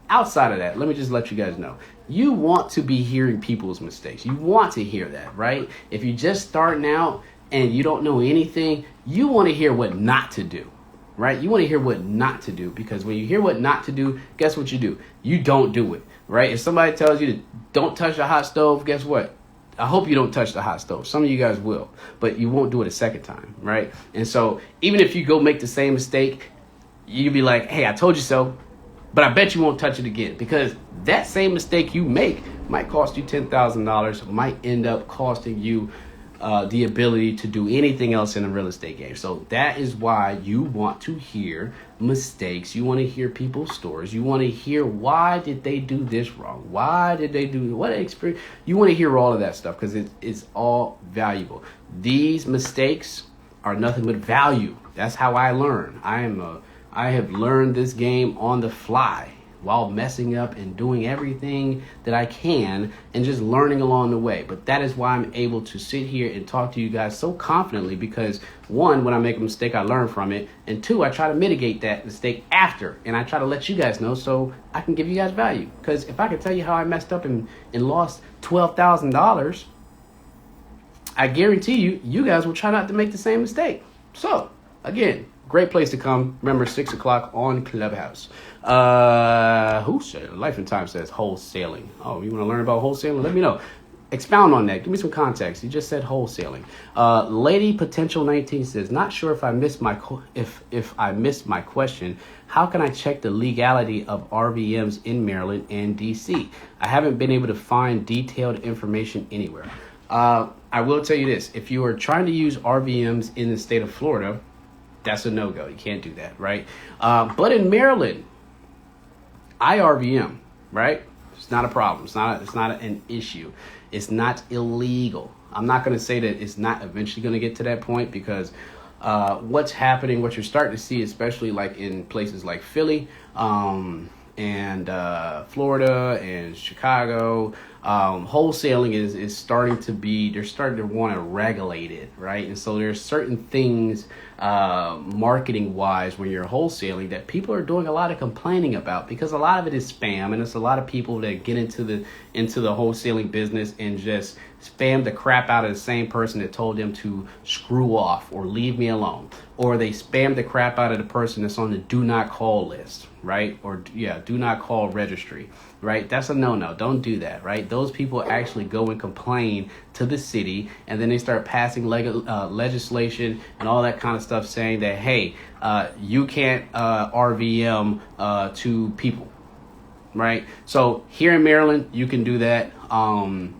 Speaker 1: outside of that, let me just let you guys know. You want to be hearing people's mistakes. You want to hear that, right? If you're just starting out and you don't know anything, you want to hear what not to do. Right? You want to hear what not to do, because when you hear what not to do, guess what you do? You don't do it, right? If somebody tells you to don't touch the hot stove, guess what? I hope you don't touch the hot stove. Some of you guys will, but you won't do it a second time, right? And so even if you go make the same mistake, you'll be like, hey, I told you so, but I bet you won't touch it again, because that same mistake you make might cost you $10,000, might end up costing you the ability to do anything else in a real estate game. So that is why you want to hear mistakes. You want to hear people's stories. You want to hear why did they do this wrong? Why did they do what experience? You want to hear all of that stuff because it's all valuable. These mistakes are nothing but value. That's how I learn. I have learned this game on the fly while messing up and doing everything that I can and just learning along the way. But that is why I'm able to sit here and talk to you guys so confidently because one, when I make a mistake, I learn from it. And two, I try to mitigate that mistake after. And I try to let you guys know so I can give you guys value. Because if I could tell you how I messed up and lost $12,000, I guarantee you guys will try not to make the same mistake. So, again, great place to come. Remember, 6 o'clock on Clubhouse. Who said? Life and Time says wholesaling. Oh, you want to learn about wholesaling? Let me know. Expound on that. Give me some context. You just said wholesaling. Lady Potential 19 says, not sure if I missed my if I missed my question. How can I check the legality of RVMs in Maryland and DC? I haven't been able to find detailed information anywhere. I will tell you this. If you are trying to use RVMs in the state of Florida, that's a no-go. You can't do that, right? But in Maryland, IRVM, right? It's not a problem. It's not an issue. It's not illegal. I'm not going to say that it's not eventually going to get to that point because what's happening, what you're starting to see, especially like in places like Philly and Florida and Chicago, wholesaling is starting to be, they're starting to want to regulate it, right? And so there's certain things marketing wise when you're wholesaling that people are doing a lot of complaining about because a lot of it is spam, and it's a lot of people that get into the wholesaling business and just spam the crap out of the same person that told them to screw off or leave me alone, or they spam the crap out of the person that's on the do not call list, right? Or do not call registry, right? That's a no-no. Don't do that, right? Those people actually go and complain to the city, and then they start passing legislation and all that kind of stuff saying that, hey, you can't RVM to people, right? So here in Maryland, you can do that. I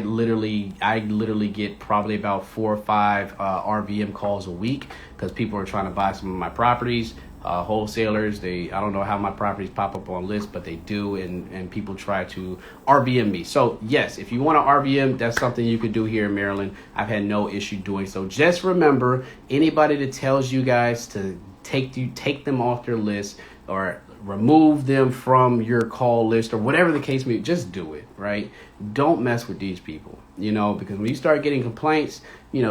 Speaker 1: literally get probably about 4 or 5 RVM calls a week because people are trying to buy some of my properties. Wholesalers, I don't know how my properties pop up on lists, but they do, and people try to RVM me. So yes, if you want to RVM, that's something you could do here in Maryland. I've had no issue doing so. Just remember, anybody that tells you guys to take them off their list or remove them from your call list or whatever the case may be, just do it, right? Don't mess with these people, because when you start getting complaints,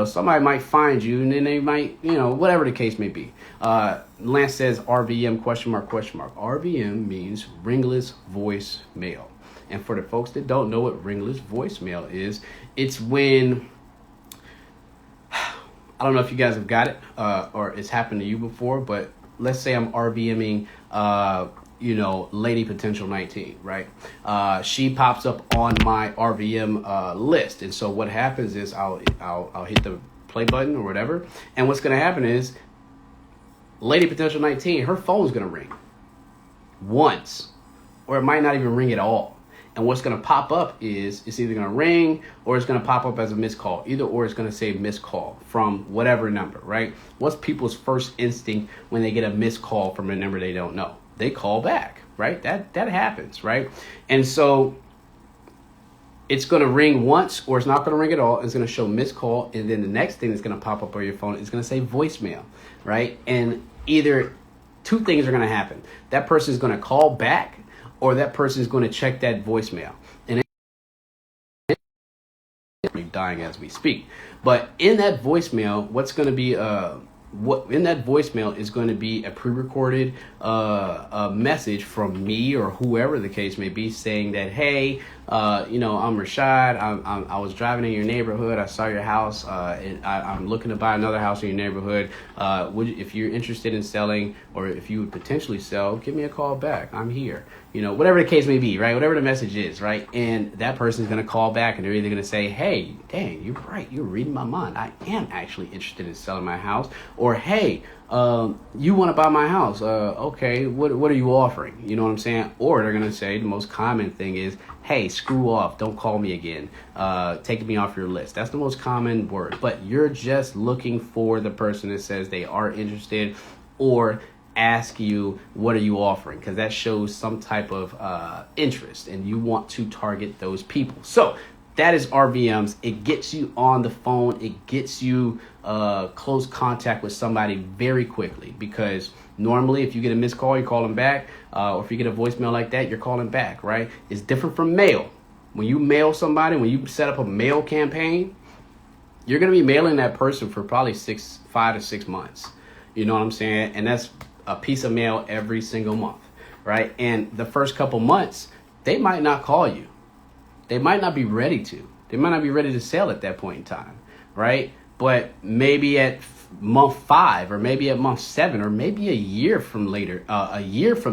Speaker 1: somebody might find you and then they might, whatever the case may be. Lance says RVM ? RVM means ringless voicemail. And for the folks that don't know what ringless voicemail is, it's when, I don't know if you guys have got it or it's happened to you before, but let's say I'm RVMing, Lady Potential 19, right? She pops up on my RVM list, and so what happens is I'll hit the play button or whatever, and what's going to happen is Lady Potential 19, her phone's going to ring once, or it might not even ring at all. And what's going to pop up is it's either going to ring or it's going to pop up as a missed call. Either or it's going to say missed call from whatever number, right? What's people's first instinct when they get a missed call from a number they don't know? They call back, right? That happens, right? And so it's going to ring once or it's not going to ring at all. It's going to show missed call. And then the next thing that's going to pop up on your phone is going to say voicemail, right? And either two things are going to happen. That person is going to call back, or that person is going to check that voicemail. And it's dying as we speak. But in that voicemail, what's going to be in that voicemail is going to be a pre-recorded message from me or whoever the case may be saying that, hey, I'm Rashaad. I was driving in your neighborhood. I saw your house. I'm looking to buy another house in your neighborhood. If you're interested in selling, or if you would potentially sell, give me a call back. I'm here. Whatever the case may be, right? Whatever the message is, right? And that person's going to call back and they're either going to say, hey, dang, you're right. You're reading my mind. I am actually interested in selling my house. Or, hey, you want to buy my house. Okay, what are you offering? You know what I'm saying? Or they're going to say, the most common thing is, hey, screw off, don't call me again, take me off your list. That's the most common word. But you're just looking for the person that says they are interested or ask you, what are you offering? Because that shows some type of interest, and you want to target those people. So that is RVMs. It gets you on the phone. It gets you close contact with somebody very quickly, because normally if you get a missed call, you call them back. Or if you get a voicemail like that, you're calling back, right? It's different from mail. When you mail somebody, when you set up a mail campaign, you're going to be mailing that person for probably 5 to 6 months. You know what I'm saying? And that's a piece of mail every single month, right? And the first couple months, they might not call you. They might not be ready to. They might not be ready to sell at that point in time, right? But maybe at month 5, or maybe at month 7, or maybe a year from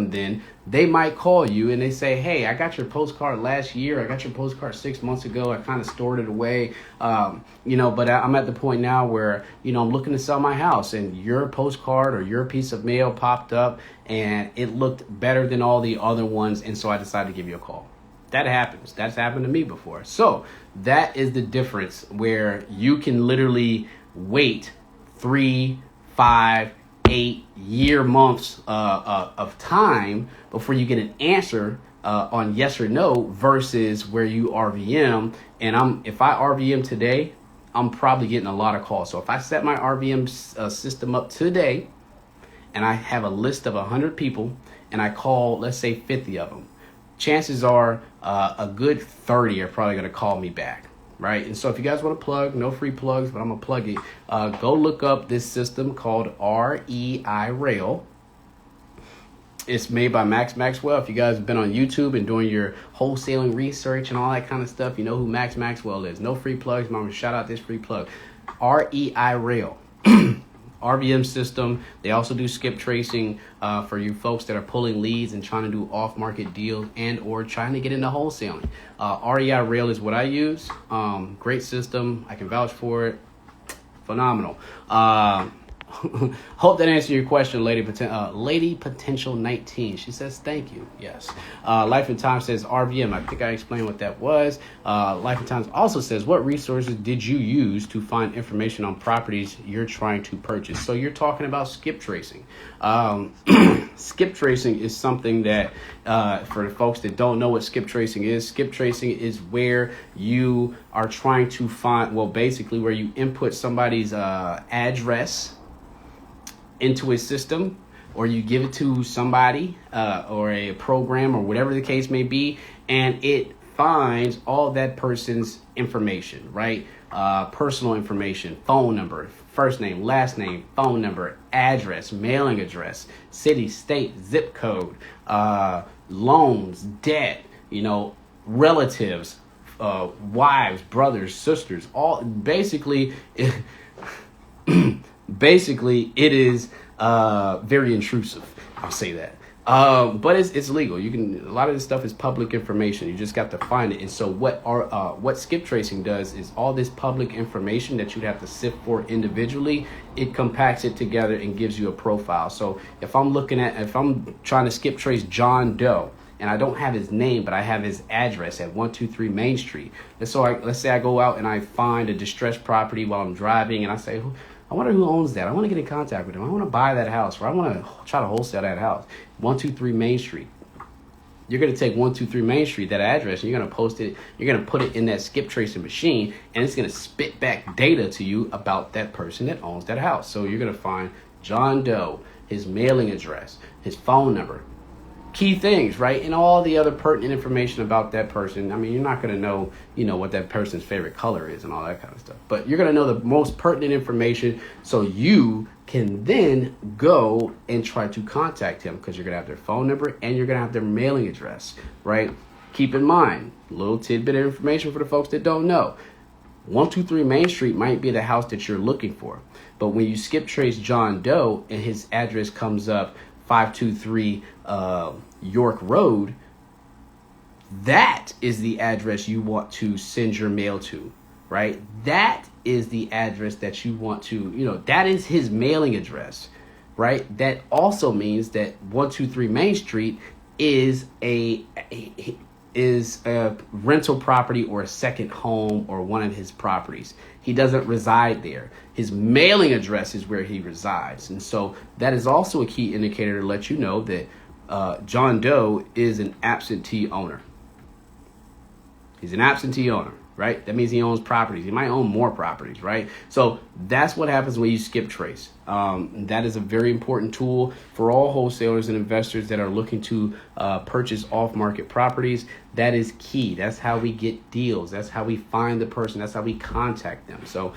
Speaker 1: then, they might call you and they say, hey, I got your postcard last year. I got your postcard 6 months ago. I kind of stored it away, but I'm at the point now where, I'm looking to sell my house, and your postcard or your piece of mail popped up and it looked better than all the other ones. And so I decided to give you a call. That happens. That's happened to me before. So that is the difference, where you can literally wait 3, 5, 8 months of time before you get an answer on yes or no, versus where you RVM. And if I RVM today, I'm probably getting a lot of calls. So if I set my RVM system up today and I have a list of 100 people and I call, let's say 50 of them, chances are a good 30 are probably going to call me back. Right. And so if you guys want to plug, no free plugs, but I'm going to plug it. Go look up this system called REI Rail. It's made by Max Maxwell. If you guys have been on YouTube and doing your wholesaling research and all that kind of stuff, you know who Max Maxwell is. No free plugs. I'm going to shout out this free plug. REI Rail. RVM system. They also do skip tracing for you folks that are pulling leads and trying to do off-market deals and or trying to get into wholesaling. REI Rail is what I use. Great system. I can vouch for it. Phenomenal. Hope that answered your question, Lady Potential 19. She says, thank you. Yes. Life and Time says RVM. I think I explained what that was. Life and Times also says, what resources did you use to find information on properties you're trying to purchase? So you're talking about skip tracing. Skip tracing is something that, for the folks that don't know what skip tracing is where you are trying to find, basically where you input somebody's address into a system, or you give it to somebody or a program or whatever the case may be, and it finds all that person's information, right? Personal information, phone number, first name, last name, phone number, address, mailing address, city, state, zip code, loans, debt, relatives, wives, brothers, sisters, all basically. Basically, it is very intrusive. I'll say that. But it's legal. A lot of this stuff is public information. You just got to find it. And so what skip tracing does is all this public information that you'd have to sift for individually, it compacts it together and gives you a profile. So if I'm trying to skip trace John Doe, and I don't have his name, but I have his address at 123 Main Street. And so let's say I go out and I find a distressed property while I'm driving, and I say, I wonder who owns that. I want to get in contact with him. I want to buy that house, or I want to try to wholesale that house. 123 Main Street. You're going to take 123 Main Street, that address, and you're going to post it. You're going to put it in that skip tracing machine, and it's going to spit back data to you about that person that owns that house. So you're going to find John Doe, his mailing address, his phone number, key things, right? And all the other pertinent information about that person. I mean, you're not going to know, what that person's favorite color is and all that kind of stuff. But you're going to know the most pertinent information, so you can then go and try to contact him, because you're going to have their phone number and you're going to have their mailing address, right? Keep in mind, a little tidbit of information for the folks that don't know. 123 Main Street might be the house that you're looking for. But when you skip trace John Doe and his address comes up 523 York Road, that is the address you want to send your mail to, right? That is the address that you want to, that is his mailing address, right? That also means that 123 Main Street is is a rental property or a second home or one of his properties. He doesn't reside there. His mailing address is where he resides. And so that is also a key indicator to let you know that John Doe is an absentee owner. He's an absentee owner, right? That means he owns properties. He might own more properties, right? So that's what happens when you skip trace. That is a very important tool for all wholesalers and investors that are looking to purchase off-market properties. That is key. That's how we get deals. That's how we find the person. That's how we contact them. So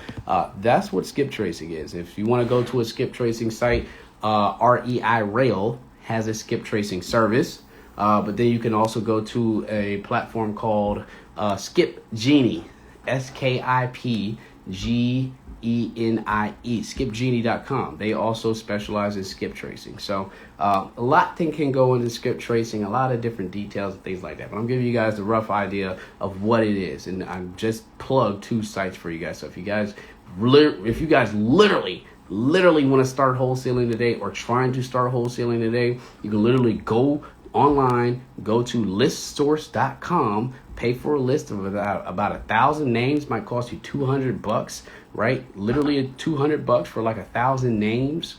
Speaker 1: that's what skip tracing is. If you want to go to a skip tracing site, REI Rail has a skip tracing service. But then you can also go to a platform called Skip Genie, SKIPGENIE, skipgenie.com. They also specialize in skip tracing. So a lot can go into skip tracing, a lot of different details and things like that. But I'm giving you guys a rough idea of what it is. And I just plugged 2 sites for you guys. So if you guys literally want to start wholesaling today or trying to start wholesaling today, you can literally go online, go to listsource.com, pay for a list of about 1,000 names, might cost you $200, right? Literally $200 for like 1,000 names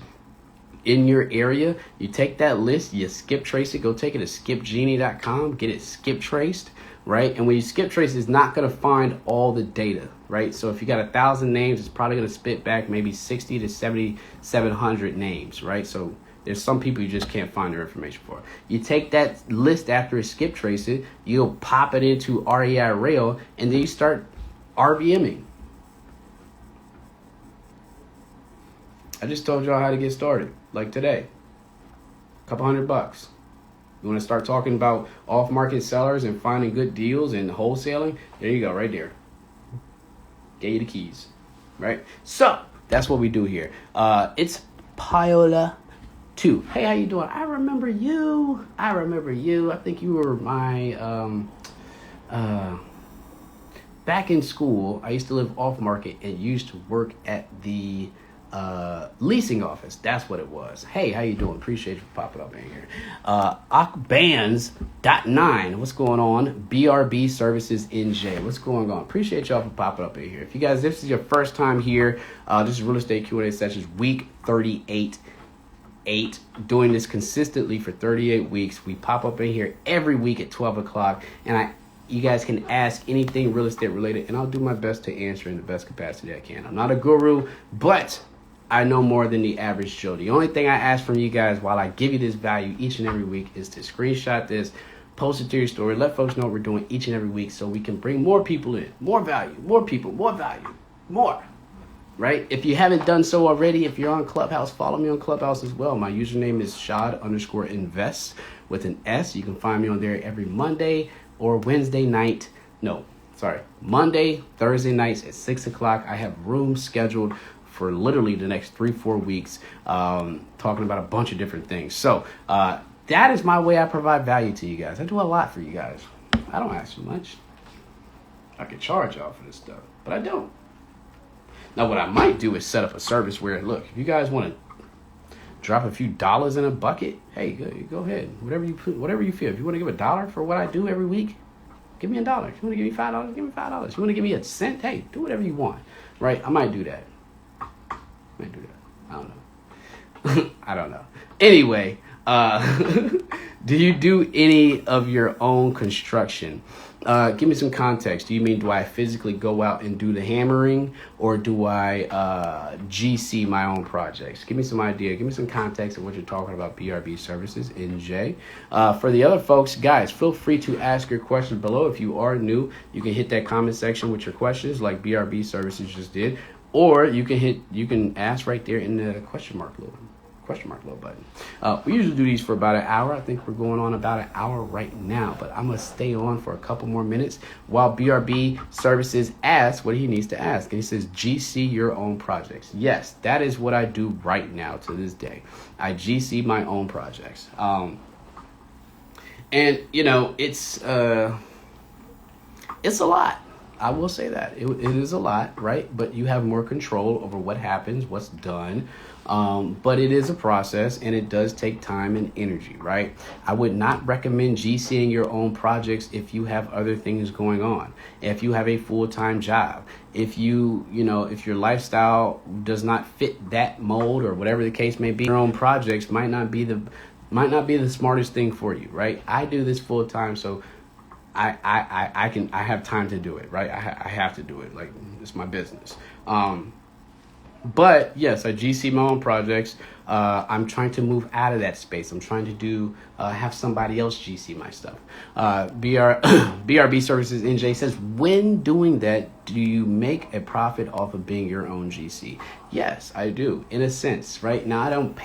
Speaker 1: in your area. You take that list, you skip trace it, go take it to skipgenie.com, get it skip traced, right? And when you skip trace, it's not going to find all the data, right? So if you got 1,000 names, it's probably going to spit back maybe 60 to 700 names, right? So there's some people you just can't find their information for. You take that list after a skip trace it, you'll pop it into REI Rail, and then you start RVMing. I just told y'all how to get started, like today. A couple $100. You want to start talking about off-market sellers and finding good deals and wholesaling? There you go, right there. Get you the keys, right? So that's what we do here. It's Paola 2. Hey, how you doing? I remember you. I think you were my back in school. I used to live off market and used to work at the leasing office. That's what it was. Hey, how you doing? Appreciate you popping up in here. Ocbands.9. What's going on? BRB Services NJ. What's going on? Appreciate y'all for popping up in here. If you guys, this is your first time here, this is Real Estate Q&A Sessions week 38. Doing this consistently for 38 weeks. We pop up in here every week at 12 o'clock, and you guys can ask anything real estate related, and I'll do my best to answer in the best capacity I can. I'm not a guru, but I know more than the average Joe. The only thing I ask from you guys while I give you this value each and every week is to screenshot this, post it to your story, let folks know what we're doing each and every week so we can bring more people in, more value, more people, more value, more. Right? If you haven't done so already, if you're on Clubhouse, follow me on Clubhouse as well. My username is Shad_invest with an S. You can find me on there every Monday or Wednesday night. Monday, Thursday nights at 6 o'clock. I have rooms scheduled for literally the next 3-4 weeks, talking about a bunch of different things. So that is my way I provide value to you guys. I do a lot for you guys. I don't ask for much. I could charge y'all for this stuff, but I don't. Now, what I might do is set up a service where, look, if you guys want to drop a few dollars in a bucket, hey, go ahead. Whatever you feel. If you want to give $1 for what I do every week, give me $1. If you want to give me $5, give me $5. If you want to give me a cent, hey, do whatever you want. Right? I might do that. I don't know. I don't know. Anyway, do you do any of your own construction? Give me some context. Do you mean, do I physically go out and do the hammering, or do I GC my own projects? Give me some idea. Give me some context of what you're talking about. BRB Services NJ. For the other folks, guys, feel free to ask your questions below. If you are new, you can hit that comment section with your questions like BRB Services just did, or you can ask right there in the question mark little button. We usually do these for about an hour. I think we're going on about an hour right now, but I'm going to stay on for a couple more minutes while BRB Services asks what he needs to ask. And he says, GC your own projects. Yes, that is what I do right now to this day. I GC my own projects. And, you know, it's a lot. I will say that it is a lot, right? But you have more control over what happens, what's done. But it is a process, and it does take time and energy, right? I would not recommend GCing your own projects if you have other things going on. If you have a full-time job, if if your lifestyle does not fit that mold or whatever the case may be, your own projects might not be the smartest thing for you, right? I do this full time, so I have time to do it, right? I have to do it. Like, it's my business. But yes, I GC my own projects. I'm trying to move out of that space. I'm trying to have somebody else GC my stuff. BRB Services NJ says, when doing that, do you make a profit off of being your own GC? Yes, I do, in a sense, right? Now I don't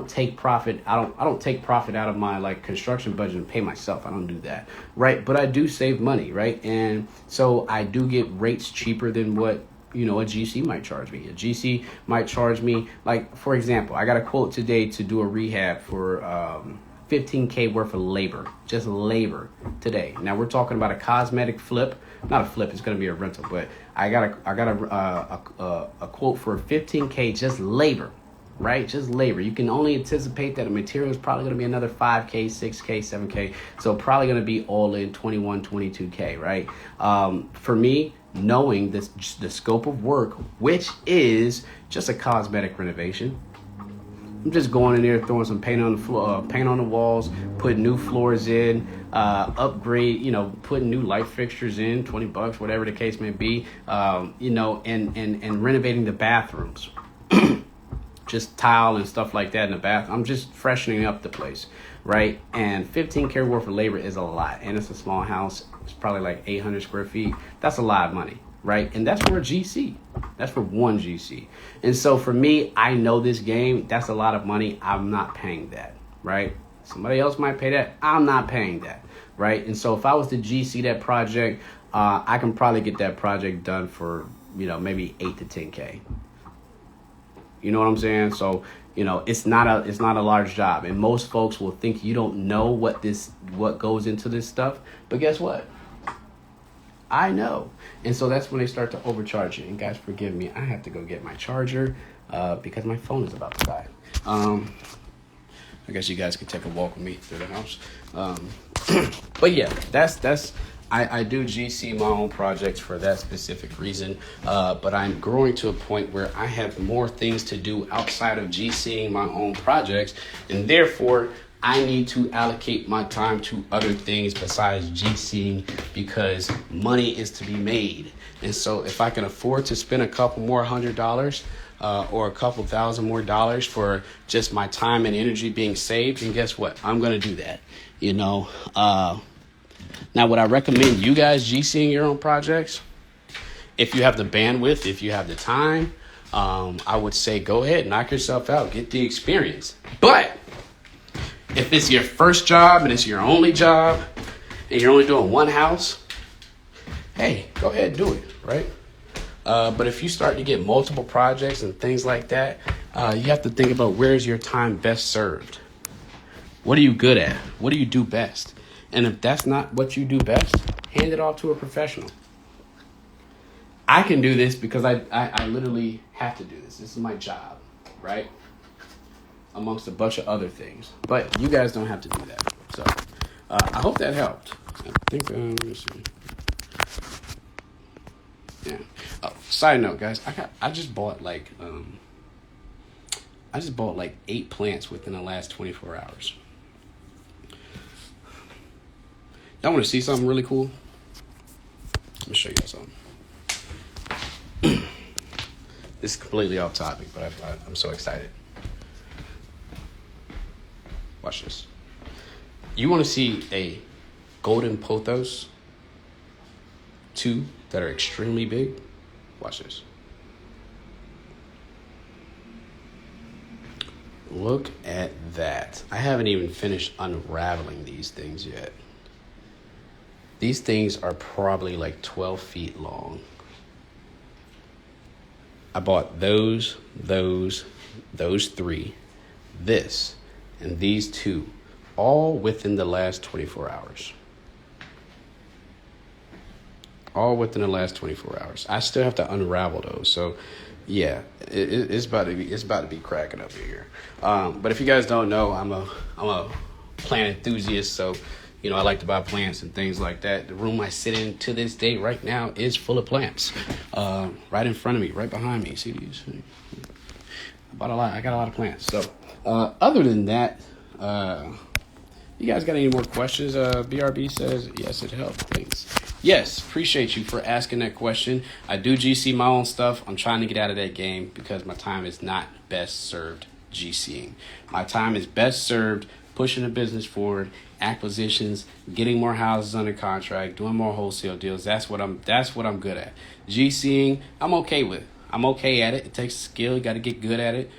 Speaker 1: take profit out of my like construction budget and pay myself. I don't do that, right? But I do save money, right? And so I do get rates cheaper than what a GC might charge me. A GC might charge me, like, for example, I got a quote today to do a rehab for $15K worth of labor, just labor today. Now we're talking about a cosmetic flip, not a flip, it's going to be a rental, but I got a quote for $15K just labor, right? Just labor. You can only anticipate that the material is probably going to be another 5K, 6K, 7K. So probably going to be all in 21, 22K, right? For me, knowing the scope of work, which is just a cosmetic renovation. I'm just going in there, throwing some paint on the floor, paint on the walls, putting new floors in, upgrade, putting new light fixtures in, $20, whatever the case may be, and renovating the bathrooms. Just tile and stuff like that in the bath. I'm just freshening up the place, right? And $15K worth of labor is a lot, and it's a small house. It's probably like 800 square feet. That's a lot of money, right? And that's for a GC. That's for one GC. And so for me, I know this game. That's a lot of money. I'm not paying that, right? Somebody else might pay that. I'm not paying that, right? And so if I was to GC that project, I can probably get that project done for maybe 8 to 10K. You know what I'm saying? So, it's not a large job, and most folks will think you don't know what goes into this stuff. But guess what? I know. And so that's when they start to overcharge you. And guys, forgive me, I have to go get my charger because my phone is about to die. I guess you guys can take a walk with me through the house. But yeah, I do GC my own projects for that specific reason, but I'm growing to a point where I have more things to do outside of GCing my own projects, and therefore I need to allocate my time to other things besides GCing because money is to be made. And so if I can afford to spend a couple more $100 or a couple thousand more dollars for just my time and energy being saved, then guess what? I'm going to do that, Now, would I recommend you guys GCing your own projects? If you have the bandwidth, if you have the time, I would say go ahead, knock yourself out, get the experience. But if it's your first job and it's your only job and you're only doing one house, hey, go ahead and do it, right? But if you start to get multiple projects and things like that, you have to think about where's your time best served. What are you good at? What do you do best? And if that's not what you do best, hand it off to a professional. I can do this because I literally have to do this. This is my job, right? Amongst a bunch of other things. But you guys don't have to do that. So I hope that helped. I think, let me see. Yeah. Oh, side note, guys, I just bought like 8 plants within the last 24 hours. Y'all want to see something really cool? Let me show you guys something. This is completely off topic, but I'm so excited. Watch this. You want to see a golden pothos? 2 that are extremely big? Watch this. Look at that. I haven't even finished unraveling these things yet. These things are probably like 12 feet long. I bought those 3, this, and these 2, all within the last 24 hours. all within the last 24 hours. I still have to unravel those. So, yeah, it's about to be cracking up here. But if you guys don't know, I'm a plant enthusiast. So, I like to buy plants and things like that. The room I sit in to this day right now is full of plants. Right in front of me, right behind me. See these? I got a lot of plants. So, other than that, you guys got any more questions? BRB says, yes, it helped. Thanks. Yes, appreciate you for asking that question. I do GC my own stuff. I'm trying to get out of that game because my time is not best served GCing. My time is best served pushing the business forward, acquisitions, getting more houses under contract, doing more wholesale deals. That's what I'm good at. GCing, I'm okay with. I'm okay at it. It takes skill. You got to get good at it.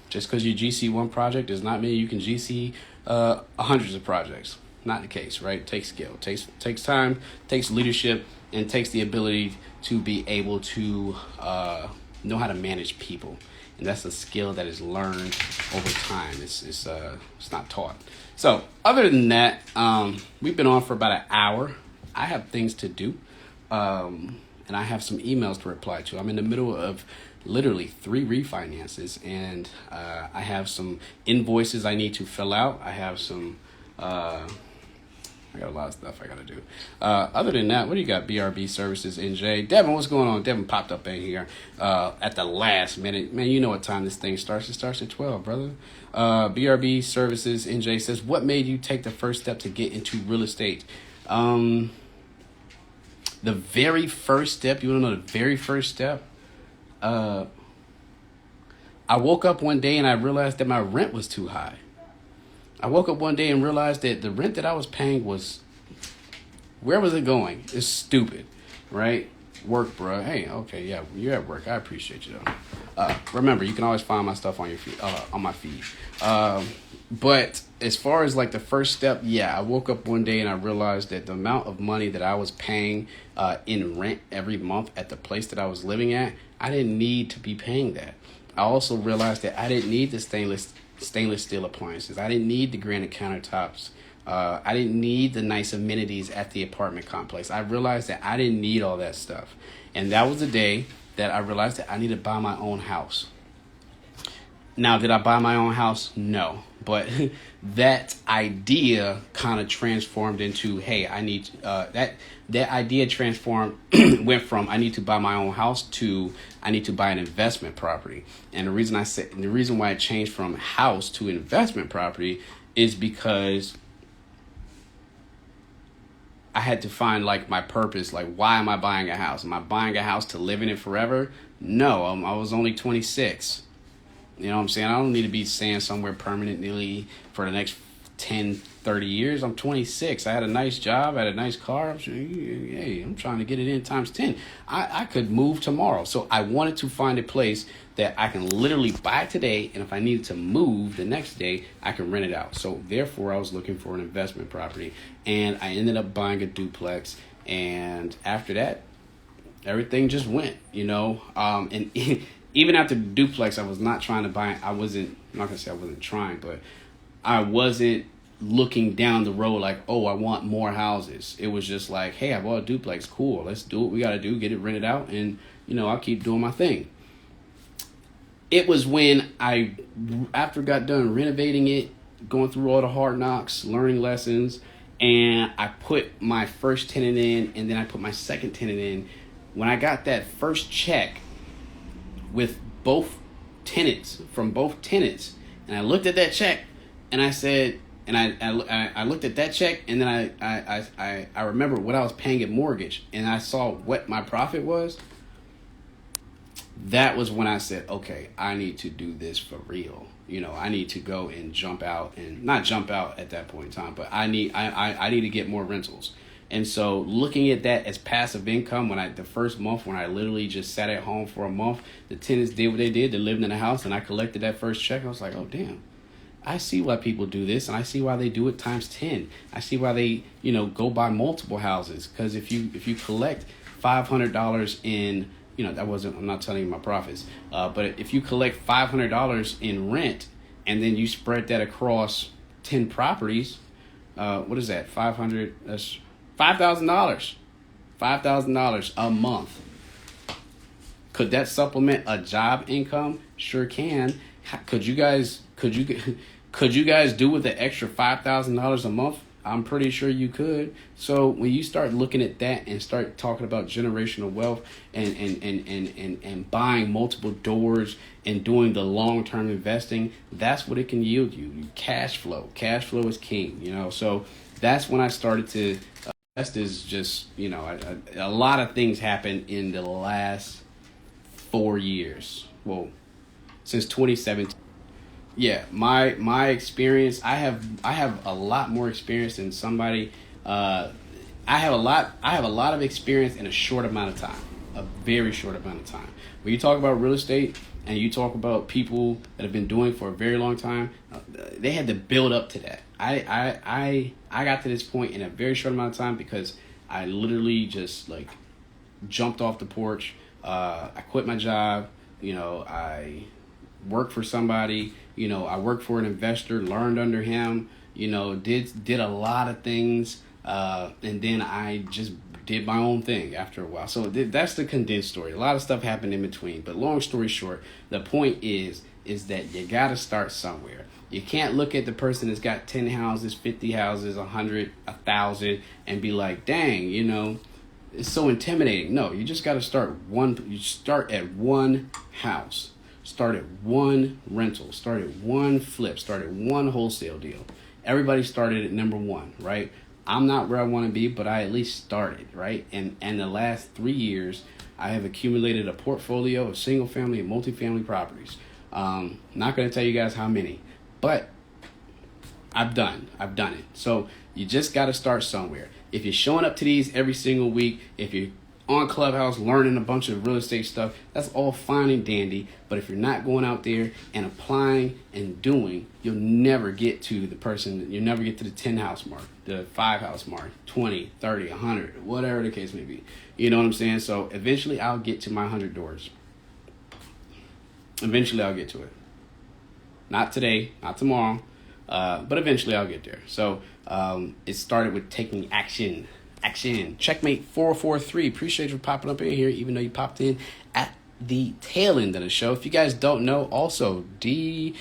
Speaker 1: Just because you GC one project does not mean you can GC hundreds of projects. Not the case, right? It takes skill, takes time, takes leadership, and takes the ability to be able to know how to manage people. And that's a skill that is learned over time. It's not taught. So other than that, we've been on for about an hour. I have things to do, and I have some emails to reply to. I'm in the middle of literally 3 refinances, and I have some invoices I need to fill out. I have some I got a lot of stuff I got to do. Other than that, what do you got? BRB Services, NJ. Devin, what's going on? Devin popped up in here at the last minute. Man, you know what time this thing starts. It starts at 12, brother. BRB Services, NJ says, what made you take the first step to get into real estate? The very first step, you want to know the very first step? I woke up one day and I realized that my rent was too high. I woke up one day and realized that the rent that I was paying was, where was it going? It's stupid, right? Work, bro. Hey, okay, yeah, you're at work. I appreciate you, though. Remember, you can always find my stuff on your feed, on my feed. But as far as like the first step, yeah, I woke up one day and I realized that the amount of money that I was paying in rent every month at the place that I was living at, I didn't need to be paying that. I also realized that I didn't need the stainless steel appliances. I didn't need the granite countertops. I didn't need the nice amenities at the apartment complex. I realized that I didn't need all that stuff. And that was the day that I realized that I needed to buy my own house. Now, did I buy my own house? No. But that idea kind of transformed into, hey, I need that idea transformed went from I need to buy my own house to I need to buy an investment property. And the reason why it changed from house to investment property is because I had to find like my purpose. Like, why am I buying a house? Am I buying a house to live in it forever? No, I was only 26. You know what I'm saying? I don't need to be staying somewhere permanently for the next 10, 30 years. I'm 26. I had a nice job. I had a nice car. I'm trying to get it in times 10. I could move tomorrow. So I wanted to find a place that I can literally buy today. And if I needed to move the next day, I can rent it out. So therefore, I was looking for an investment property. And I ended up buying a duplex. And after that, everything just went, and even after the duplex, I was not trying to buy. I'm not going to say I wasn't trying, but I wasn't looking down the road like, oh, I want more houses. It was just like, hey, I bought a duplex. Cool. Let's do what we got to do. Get it rented out. And, I'll keep doing my thing. It was when after got done renovating it, going through all the hard knocks, learning lessons, and I put my first tenant in, and then I put my second tenant in. When I got that first check with both tenants, from both tenants, and I looked at that check, and I said, and I looked at that check, and then I remember what I was paying at mortgage, and I saw what my profit was. That was when I said, okay, I need to do this for real. I need to go and not jump out at that point in time, but I need to get more rentals. And so looking at that as passive income, the first month when I literally just sat at home for a month, the tenants did what they did. They lived in the house and I collected that first check. I was like, oh, damn, I see why people do this. And I see why they do it times 10. I see why they, go buy multiple houses. Because if you collect $500 in, I'm not telling you my profits, but if you collect $500 in rent and then you spread that across 10 properties, what is that? 500, that's $5,000. $5,000 a month. Could that supplement a job income? Sure can. Could you guys do with the extra $5,000 a month? I'm pretty sure you could. So when you start looking at that and start talking about generational wealth and buying multiple doors and doing the long-term investing, that's what it can yield you. Cash flow. Cash flow is king, So that's when I started to invest. Is just, a lot of things happened in the last 4 years. Well, since 2017. Yeah, my experience. I have a lot more experience than somebody. I have a lot of experience in a short amount of time, a very short amount of time. When you talk about real estate and you talk about people that have been doing it for a very long time, they had to build up to that. I got to this point in a very short amount of time because I literally just jumped off the porch. I quit my job. I worked for somebody. I worked for an investor, learned under him, did a lot of things. And then I just did my own thing after a while. So that's the condensed story. A lot of stuff happened in between. But long story short, the point is that you got to start somewhere. You can't look at the person that's got 10 houses, 50 houses, 100, 1,000 and be like, dang, it's so intimidating. No, you just got to start you start at one house. Start at one rental, start at one flip, start at one wholesale deal. Everybody started at number one, right? I'm not where I want to be, but I at least started, right? And the last 3 years, I have accumulated a portfolio of single family and multifamily properties. Not going to tell you guys how many, but I've done it. So you just got to start somewhere. If you're showing up to these every single week, if you're on Clubhouse learning a bunch of real estate stuff, that's all fine and dandy. But if you're not going out there and applying and doing, you'll never get to you'll never get to the 10 house mark, the 5 house mark, 20, 30, 100, whatever the case may be. You know what I'm saying? So eventually I'll get to my 100 doors. Eventually I'll get to it. Not today, not tomorrow, but eventually I'll get there. So it started with taking action. Checkmate 443. Appreciate you popping up in here, even though you popped in at the tail end of the show. If you guys don't know, also D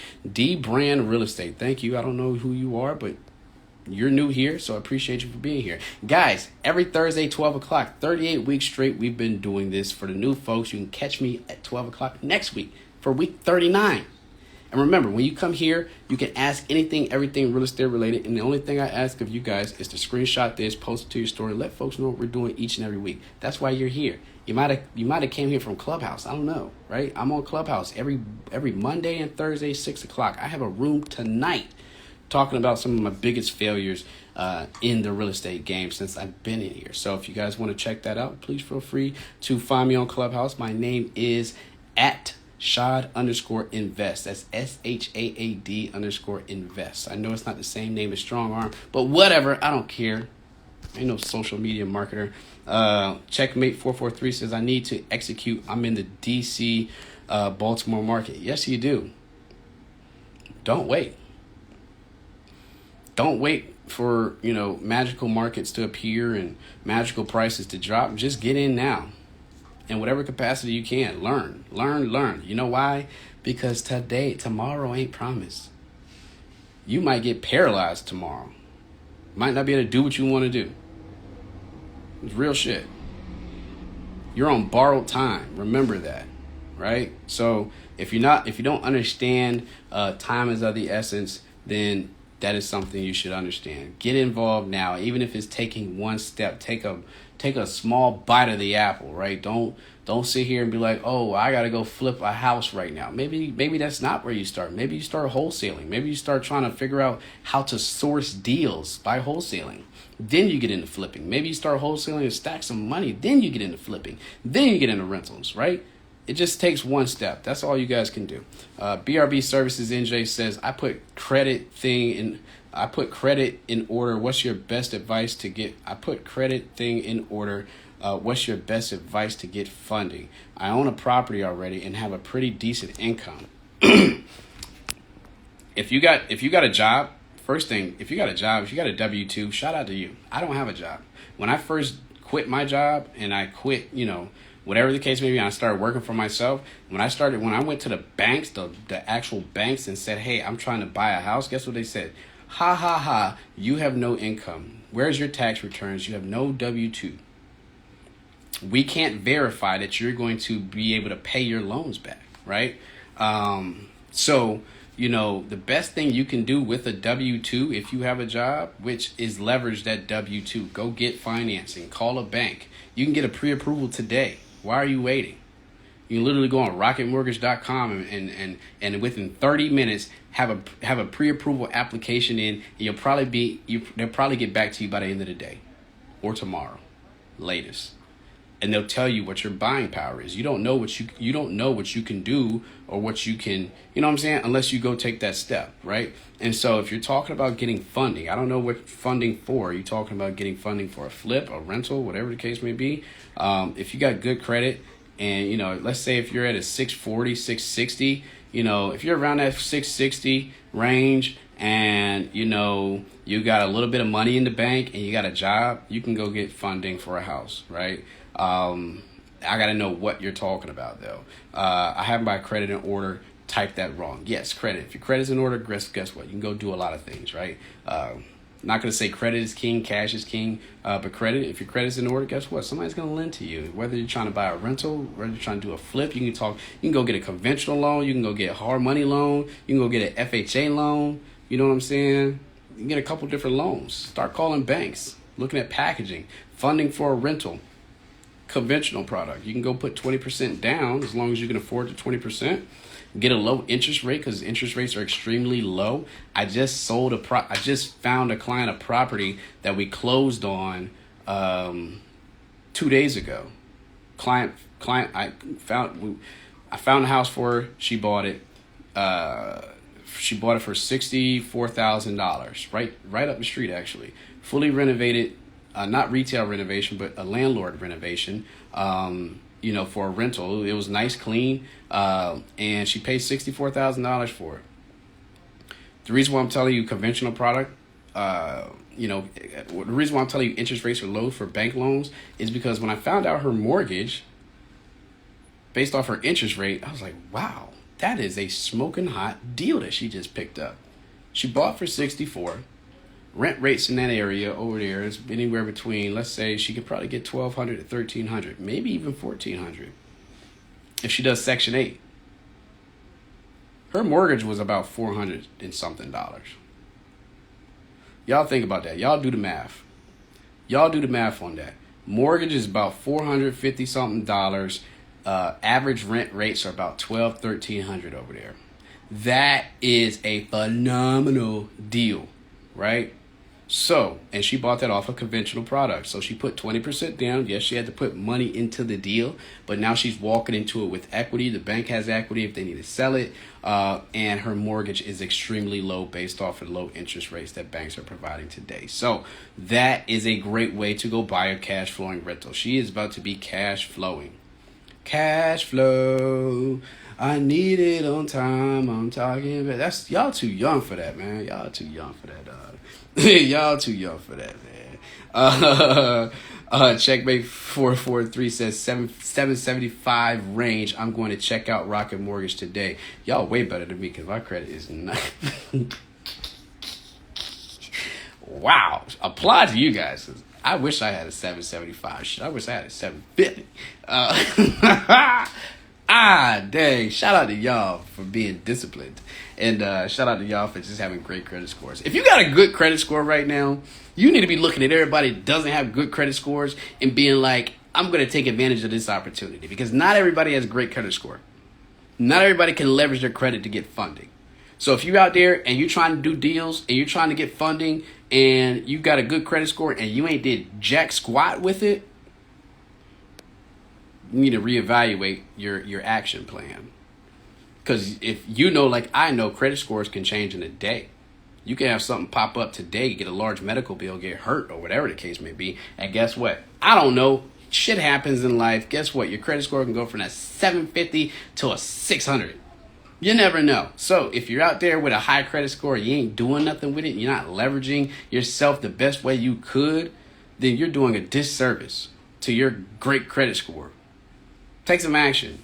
Speaker 1: Brand Real Estate. Thank you. I don't know who you are, but you're new here, so I appreciate you for being here. Guys, every Thursday, 12 o'clock, 38 weeks straight, we've been doing this. For the new folks, you can catch me at 12 o'clock next week for week 39. And remember, when you come here, you can ask anything, everything real estate related. And the only thing I ask of you guys is to screenshot this, post it to your story, let folks know what we're doing each and every week. That's why you're here. You might have came here from Clubhouse. I don't know, right? I'm on Clubhouse every Monday and Thursday, 6 o'clock. I have a room tonight talking about some of my biggest failures in the real estate game since I've been in here. So if you guys want to check that out, please feel free to find me on Clubhouse. My name is at Shad_invest. That's SHAAD_invest. I know it's not the same name as Strong Arm, but whatever. I don't care. Ain't no social media marketer. Checkmate 443 says I need to execute. I'm in the DC, Baltimore market. Yes, you do. Don't wait. Don't wait for magical markets to appear and magical prices to drop. Just get in now. In whatever capacity you can, learn. You know why? Because tomorrow ain't promised. You might get paralyzed tomorrow. Might not be able to do what you want to do. It's real shit. You're on borrowed time. Remember that, right? So if you don't understand time is of the essence, then that is something you should understand. Get involved now, even if it's taking one step. Take a small bite of the apple, right? Don't sit here and be like, oh, I gotta go flip a house right now. Maybe that's not where you start. Maybe you start wholesaling. Maybe you start trying to figure out how to source deals by wholesaling. Then you get into flipping. Maybe you start wholesaling and stack some money. Then you get into flipping. Then you get into rentals, right? It just takes one step. That's all you guys can do. BRB Services NJ says, I put credit in order. What's your best advice to get? I put credit thing in order. What's your best advice to get funding? I own a property already and have a pretty decent income. If you got a job, first thing, if you got a W-2, shout out to you. I don't have a job. When I first quit my job and I quit, whatever the case may be, and I started working for myself. When I went to the banks, the actual banks, and said, hey, I'm trying to buy a house, guess what they said? Ha ha ha, you have no income. Where's your tax returns? You have no W-2. We can't verify that you're going to be able to pay your loans back, right? So, the best thing you can do with a W-2 if you have a job, which is leverage that W-2. Go get financing. Call a bank. You can get a pre-approval today. Why are you waiting? You can literally go on rocketmortgage.com and within 30 minutes have a pre-approval application in, and they'll probably get back to you by the end of the day or tomorrow, latest. And they'll tell you what your buying power is. You don't know what you can do or what you can, unless you go take that step, right? And so if you're talking about getting funding, I don't know what funding for. Are you talking about getting funding for a flip, a rental, whatever the case may be? If you got good credit and, let's say if you're at a 640, 660, if you're around that 660 range and, you got a little bit of money in the bank and you got a job, you can go get funding for a house, right? I got to know what you're talking about, though. I have my credit in order. Type that wrong. Yes, credit. If your credit's in order, guess what? You can go do a lot of things, right? Not going to say credit is king, cash is king, but credit, if your credit's in order, guess what? Somebody's going to lend to you. Whether you're trying to buy a rental, whether you're trying to do a flip, you can go get a conventional loan, you can go get a hard money loan, you can go get an FHA loan, you know what I'm saying? You can get a couple different loans. Start calling banks, looking at packaging, funding for a rental. Conventional product. You can go put 20% down as long as you can afford the 20%. Get a low interest rate because interest rates are extremely low. I just found a client a property that we closed on 2 days ago. I found a house for her. She bought it. She bought it for $64,000. Right up the street, actually. Fully renovated. Not retail renovation, but a landlord renovation, for a rental. It was nice, clean, and she paid $64,000 for it. The reason why I'm telling you conventional product, the reason why I'm telling you interest rates are low for bank loans is because when I found out her mortgage, based off her interest rate, I was like, wow, that is a smoking hot deal that she just picked up. She bought for 64. Rent rates in that area over there is anywhere between, let's say, she could probably get $1,200 to $1,300, maybe even $1,400 if she does Section 8. Her mortgage was about $400 and something dollars. Y'all think about that. Y'all do the math. On that. Mortgage is about $450 something dollars. Average rent rates are about $1,200, $1,300 over there. That is a phenomenal deal, right? So, and she bought that off a conventional product. So she put 20% down. Yes, she had to put money into the deal, but now she's walking into it with equity. The bank has equity if they need to sell it. And her mortgage is extremely low based off of low interest rates that banks are providing today. So that is a great way to go buy a cash flowing rental. She is about to be cash flowing. Cash flow. I need it on time. I'm talking about that's y'all too young for that, man. Y'all too young for that, dog. Y'all too young for that, man. Checkmate 443 says 775 range. I'm going to check out Rocket Mortgage today. Y'all way better than me because my credit is not. Wow. Applaud to you guys. I wish I had a 775. Shit, I wish I had a 750. Dang. Shout out to y'all for being disciplined. And shout out to y'all for just having great credit scores. If you got a good credit score right now, you need to be looking at everybody that doesn't have good credit scores and being like, I'm going to take advantage of this opportunity. Because not everybody has a great credit score. Not everybody can leverage their credit to get funding. So if you're out there and you're trying to do deals and you're trying to get funding and you got a good credit score and you ain't did jack squat with it, you need to reevaluate your action plan. Because if you know, like I know, credit scores can change in a day. You can have something pop up today, get a large medical bill, get hurt, or whatever the case may be. And guess what? I don't know. Shit happens in life. Guess what? Your credit score can go from that 750 to a 600. You never know. So if you're out there with a high credit score, you ain't doing nothing with it, you're not leveraging yourself the best way you could, then you're doing a disservice. to your great credit score. Take some action,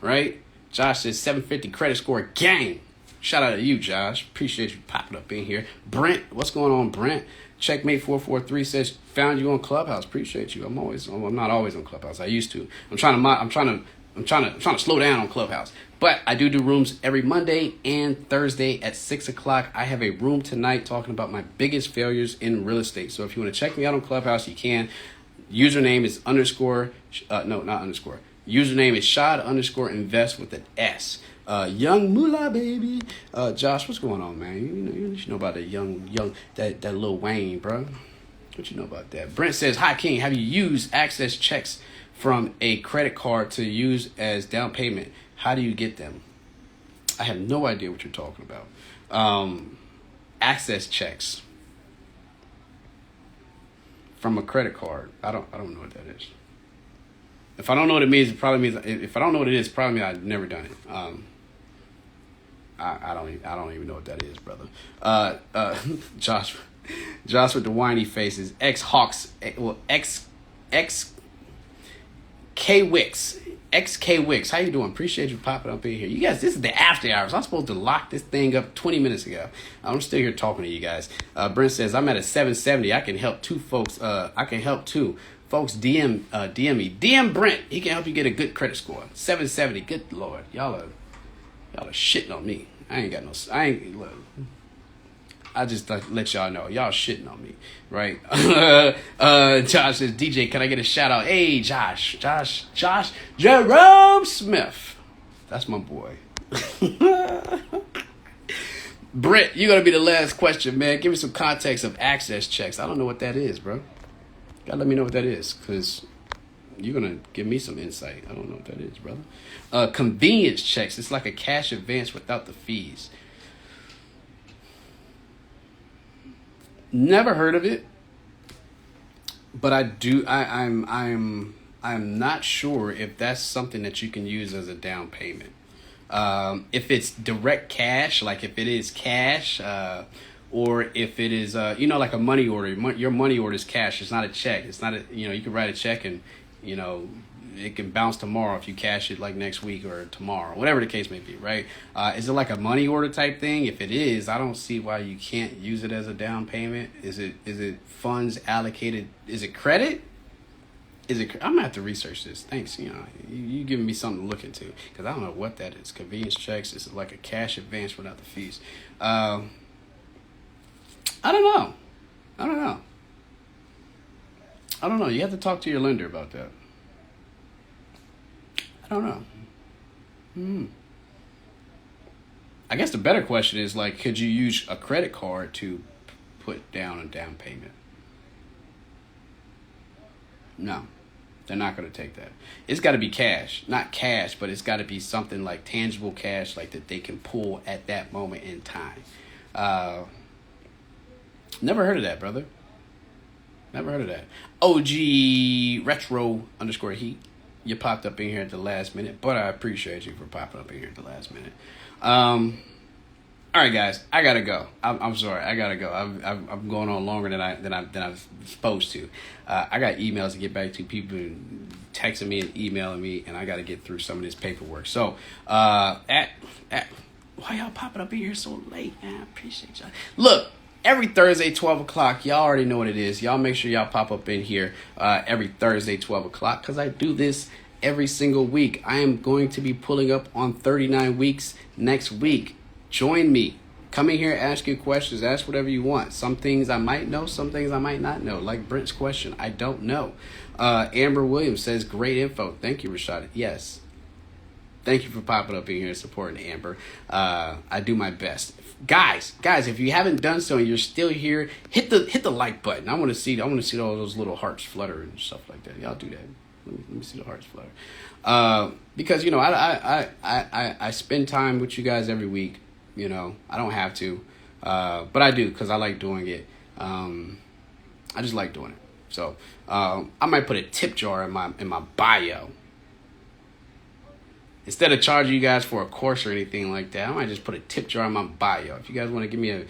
Speaker 1: right? Josh says 750 credit score gang. Shout out to you, Josh. Appreciate you popping up in here. Brent, what's going on, Brent? Checkmate 443 says found you on Clubhouse. Appreciate you. I'm not always on Clubhouse. I used to. I'm trying to slow down on Clubhouse. But I do rooms every Monday and Thursday at 6 o'clock. I have a room tonight talking about my biggest failures in real estate. So if you want to check me out on Clubhouse, you can. Username is Username is shou_invest with an S. Young Moolah, baby. Josh, what's going on, man? You know about that Lil Wayne, bro. What you know about that? Brent says, hi, King. Have you used access checks from a credit card to use as down payment? How do you get them? I have no idea what you're talking about. Access checks from a credit card. I don't know what that is. If I don't know what it means, it probably means if I don't know what it is, probably means I've never done it. I don't even know what that is, brother. Josh with the whiny faces. XK Wicks. How you doing? Appreciate you popping up in here. You guys, this is the after hours. I'm supposed to lock this thing up 20 minutes ago. I'm still here talking to you guys. Brent says, I'm at a 770. I can help two folks. Folks, DM me. DM Brent. He can help you get a good credit score. 770. Good Lord. Y'all are shitting on me. I just let y'all know. Y'all shitting on me, right? Josh says, DJ, can I get a shout out? Hey, Josh, Jerome Smith. That's my boy. Brent, you're going to be the last question, man. Give me some context of access checks. I don't know what that is, bro. Gotta let me know what that is, because you're going to give me some insight. I don't know what that is, brother. Convenience checks. It's like a cash advance without the fees. Never heard of it, but I'm not sure if that's something that you can use as a down payment. If it's direct cash, like if it is cash, or if it is like a money order. Your money order is cash. It's not a check. It's not you can write a check and it can bounce tomorrow if you cash it like next week or tomorrow, whatever the case may be, right? Is it like a money order type thing? If it is, I don't see why you can't use it as a down payment. Is it funds allocated? Is it credit? I'm gonna have to research this. Thanks. You giving me something to look into, because I don't know what that is. Convenience checks. Is it like a cash advance without the fees? I don't know. You have to talk to your lender about that. I don't know. I guess the better question is, like, could you use a credit card to put down a down payment? No, they're not going to take that. It's got to be cash. Not cash, but it's got to be something like tangible cash, like that they can pull at that moment in time. Never heard of that, brother. Never heard of that. OG Retro _Heat. You popped up in here at the last minute, but I appreciate you for popping up in here at the last minute. All right, guys, I gotta go. I'm sorry, I gotta go. I'm going on longer than I'm supposed to. I got emails to get back to, people texting me and emailing me, and I got to get through some of this paperwork. So, why y'all popping up in here so late, man? I appreciate y'all. Look. Every Thursday, 12 o'clock, y'all already know what it is. Y'all make sure y'all pop up in here every Thursday, 12 o'clock, because I do this every single week. I am going to be pulling up on 39 weeks next week. Join me. Come in here, ask your questions, ask whatever you want. Some things I might know, some things I might not know. Like Brent's question, I don't know. Amber Williams says, great info. Thank you, Rashaad. Yes. Thank you for popping up in here and supporting Amber. I do my best. Guys, if you haven't done so and you're still here, hit the like button. I want to see all those little hearts flutter and stuff like that. Y'all do that. Let me see the hearts flutter. Because I spend time with you guys every week. I don't have to, but I do, because I like doing it. I just like doing it. So I might put a tip jar in my bio. Instead of charging you guys for a course or anything like that, I might just put a tip jar in my bio. If you guys want to give me a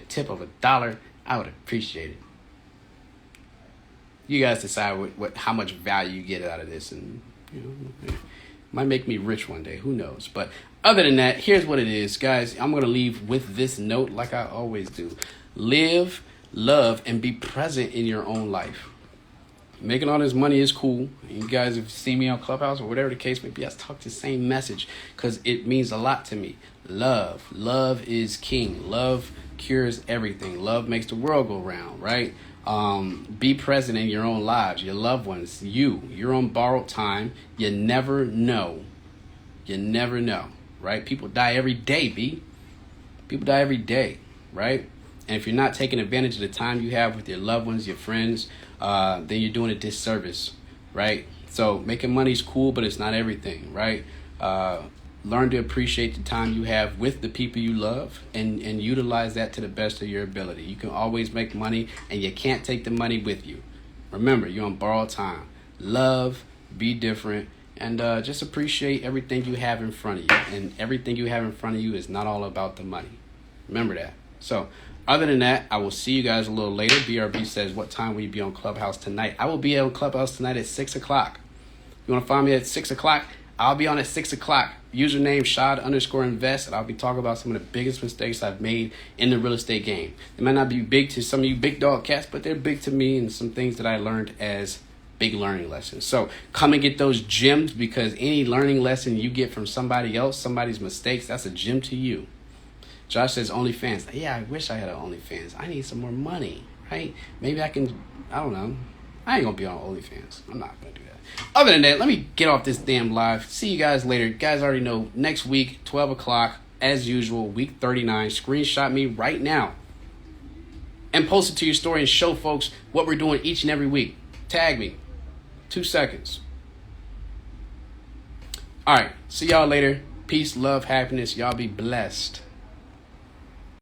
Speaker 1: tip of $1, I would appreciate it. You guys decide how much value you get out of this, and it might make me rich one day. Who knows? But other than that, here's what it is, guys. I'm gonna leave with this note, like I always do: live, love, and be present in your own life. Making all this money is cool. You guys have seen me on Clubhouse or whatever the case may be, I talk the same message because it means a lot to me. Love is king. Love cures everything. Love makes the world go round, right? Be present in your own lives, your loved ones, you're on borrowed time. You never know, right? People die every day, people die every day, right? And if you're not taking advantage of the time you have with your loved ones, your friends, then you're doing a disservice, right? So making money is cool, but it's not everything, right? Learn to appreciate the time you have with the people you love and utilize that to the best of your ability. You can always make money, and you can't take the money with you. Remember, you're on borrowed time. Love, be different, and just appreciate everything you have in front of you. And everything you have in front of you is not all about the money. Remember that. So other than that, I will see you guys a little later. BRB says, what time will you be on Clubhouse tonight? I will be on Clubhouse tonight at 6 o'clock. You want to find me at 6 o'clock? I'll be on at 6 o'clock. Username Shou_invest, and I'll be talking about some of the biggest mistakes I've made in the real estate game. They might not be big to some of you big dog cats, but they're big to me, and some things that I learned as big learning lessons. So come and get those gems, because any learning lesson you get from somebody else, somebody's mistakes, that's a gem to you. Josh says OnlyFans. Yeah, I wish I had an OnlyFans. I need some more money, right? Maybe I can, I don't know. I ain't gonna be on OnlyFans. I'm not gonna do that. Other than that, let me get off this damn live. See you guys later. You guys already know, next week, 12 o'clock, as usual, week 39. Screenshot me right now and post it to your story and show folks what we're doing each and every week. Tag me. 2 seconds. All right. See y'all later. Peace, love, happiness. Y'all be blessed.